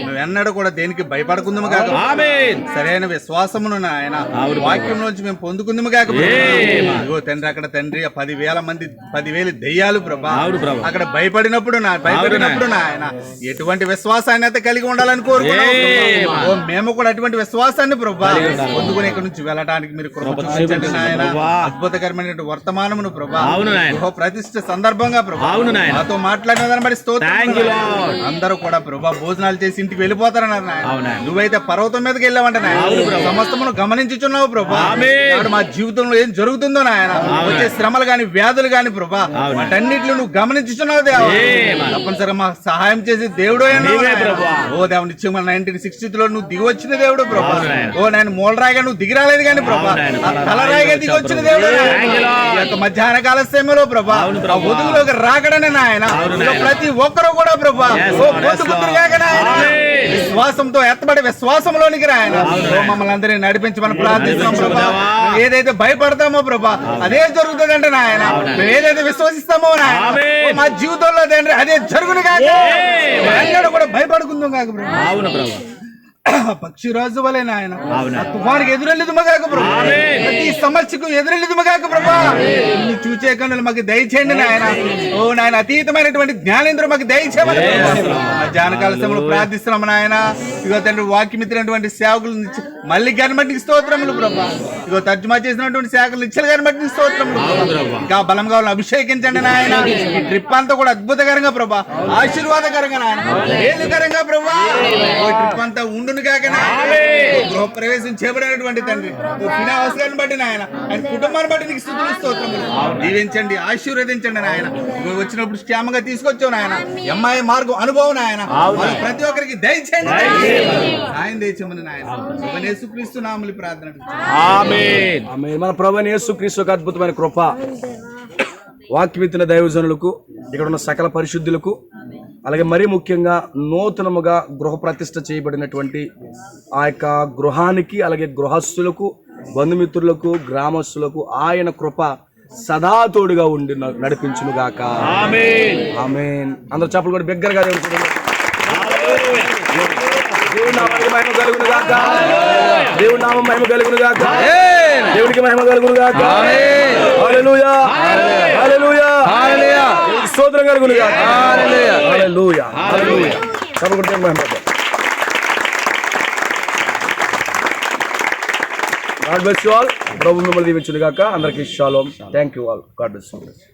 మేము ఎన్నడూ కూడా దేనికి భయపడకుందుము కాదు, సరైన విశ్వాసమును నాయన వాక్యం నుంచి మేము పొందుకుందుము కాక. ఇదిగో తండ్రి, అక్కడ తండ్రి 10,000 దెయ్యాలు ప్రభా అక్కడ భయపడినప్పుడు నాయన ఎటువంటి విశ్వాసాన్ని అయితే కలిగి ఉండాలని కోరుకున్నాం. మేము కూడా అటువంటి విశ్వాసాన్ని ప్రభా పొందుకుని ఇక్కడ నుంచి వెళ్ళడానికి మీరు కృప చూపించండి నాయన. అద్భుతకరమైన వర్తమానమును ప్రభా గృహ ప్రతిష్ఠ సందర్భంగా ప్రభా మాతో మాట్లాడిన దాన్ని బట్టి స్తోత్రం. అందరూ కూడా ప్రభా భోజనాలు చేసి ఇంటికి వెళ్ళిపోతారన్నారు నాయన. నువ్వైతే పర్వతం మీదకి వెళ్ళావంట నాయన, సమస్తమును గమనించుచున్నావు ప్రభా. మా జీవితంలో ఏం జరుగుతుందో నాయన, వచ్చే శ్రమలు గాని వ్యాధులు గాని ప్రభా వాటన్నిటిలో నువ్వు గమనించుచున్నావు దేవా. తప్పనిసరిగా మాకు సహాయం చేసి దేవుడు ఓ దేవ నిత్యం 1960లో నువ్వు దిగి వచ్చిన దేవుడు ప్రభా. ఓ నేను మూలరాయిగా నువ్వు దిగి రాలేదు కానీ ప్రభా తలరాయిగా దిగి వచ్చిన దేవుడు. మధ్యాహ్న కాల సమయంలో ప్రభా ఒదుగులోకి రాకడనే నాయన ప్రతి ఒక్కరూ కూడా ప్రభా విశ్వాసంతో ఎత్తబడి విశ్వాసంలోనికి రాయన మమ్మల్ని అందరినీ నడిపించి మనం ప్రార్థిస్తున్నాం ప్రభా. ఏదైతే భయపడతామో ప్రభా అదే జరుగుతుందంటే నాయన, మేము ఏదైతే విశ్వసిస్తామో నాయన మా జీవితంలో తండ్రి అదే జరుగును కాక, కూడా భయపడుకుందాం కాక ప్రభా. అవును ప్రభా, పక్షిరాజు వలె నాయన తుఫానికి ఎదురెళ్ళదు మగాక ప్రభా, ప్రతి సమస్యకు ఎదురెళ్ళదు మగాక ప్రభా. చూచే కన్నులు మాకు దయచేయండి నాయన. ఓ నాయన అతీతమైనటువంటి జ్ఞానేంద్ర మాకు దయచేయమని జానకాల సమయంలో ప్రార్థిస్తున్నాము నాయన. ఇగో తండ్రి వాక్యమిత్రినటువంటి సేవకులు మళ్ళీ గారిని బట్టి స్తోత్రములు ప్రభా. ఇగో తర్జుమా చేసినటువంటి సేవకులు నిచ్చల గారిని బట్టి స్తోత్రములు. ఇంకా బలం కావాలని అభిషేకించండి నాయన. ఈ ట్రిప్ అంతా కూడా అద్భుతకరంగా ప్రభా, ఆశీర్వాదకరంగా నాయన, ఏలుకరంగా ప్రభా. ట్రిప్ అంతా ఉండును కాక గృహ ప్రవేశం చేయబడినటువంటి తండ్రి అవసరాన్ని బట్టి నాయన, ఆయన కుటుంబాన్ని బట్టి నీకు స్తుతులు స్తోత్రములు. దీవించండి, ఆశీర్వదించండి నాయన. వచ్చినప్పుడు క్షేమంగా తీసుకొచ్చావు నాయన. అమ్మాయి మార్గం అనుభవం నాయన ప్రతి ఒక్కరికి దయచేయండి, ఆయన దయచేయమని నాయన యేసుక్రీస్తు నామములో ప్రార్థన. ఆమేన్. మన ప్రభువైన యేసుక్రీస్తు యొక్క అద్భుతమైన కృప, వాక్యమిత్తిన దైవజనులకు, ఇక్కడ ఉన్న సకల పరిశుద్ధులకు, అలాగే మరీ ముఖ్యంగా నూతనముగా గృహ ప్రతిష్ఠ చేయబడినటువంటి ఆ యొక్క గృహానికి, అలాగే గృహస్థులకు, బంధుమిత్రులకు, గ్రామస్తులకు ఆయన కృప సదా తోడుగా ఉండి నడిపించును గాక. ఆమేన్. ఆమేన్. అందరూ చప్పలు కూడా బిగ్గరగా దేవుడి నామానికి మహిమ కలుగును గాక. దేవుడి నామం మహిమ కలుగును గాక. దేవుడికి మహిమ కలుగును గాక. హల్లెలూయా హల్లెలూయా హల్లెలూయా. దేవుడికి స్తోత్రం కలుగును గాక. హల్లెలూయా హల్లెలూయా హల్లెలూయా. చప్పలు కొట్టి దేవుని మహిమ. God bless you all. ప్రభు మిమ్మల్ని దీవించును గాక. అందరికీ shalom. Thank you all. God bless you.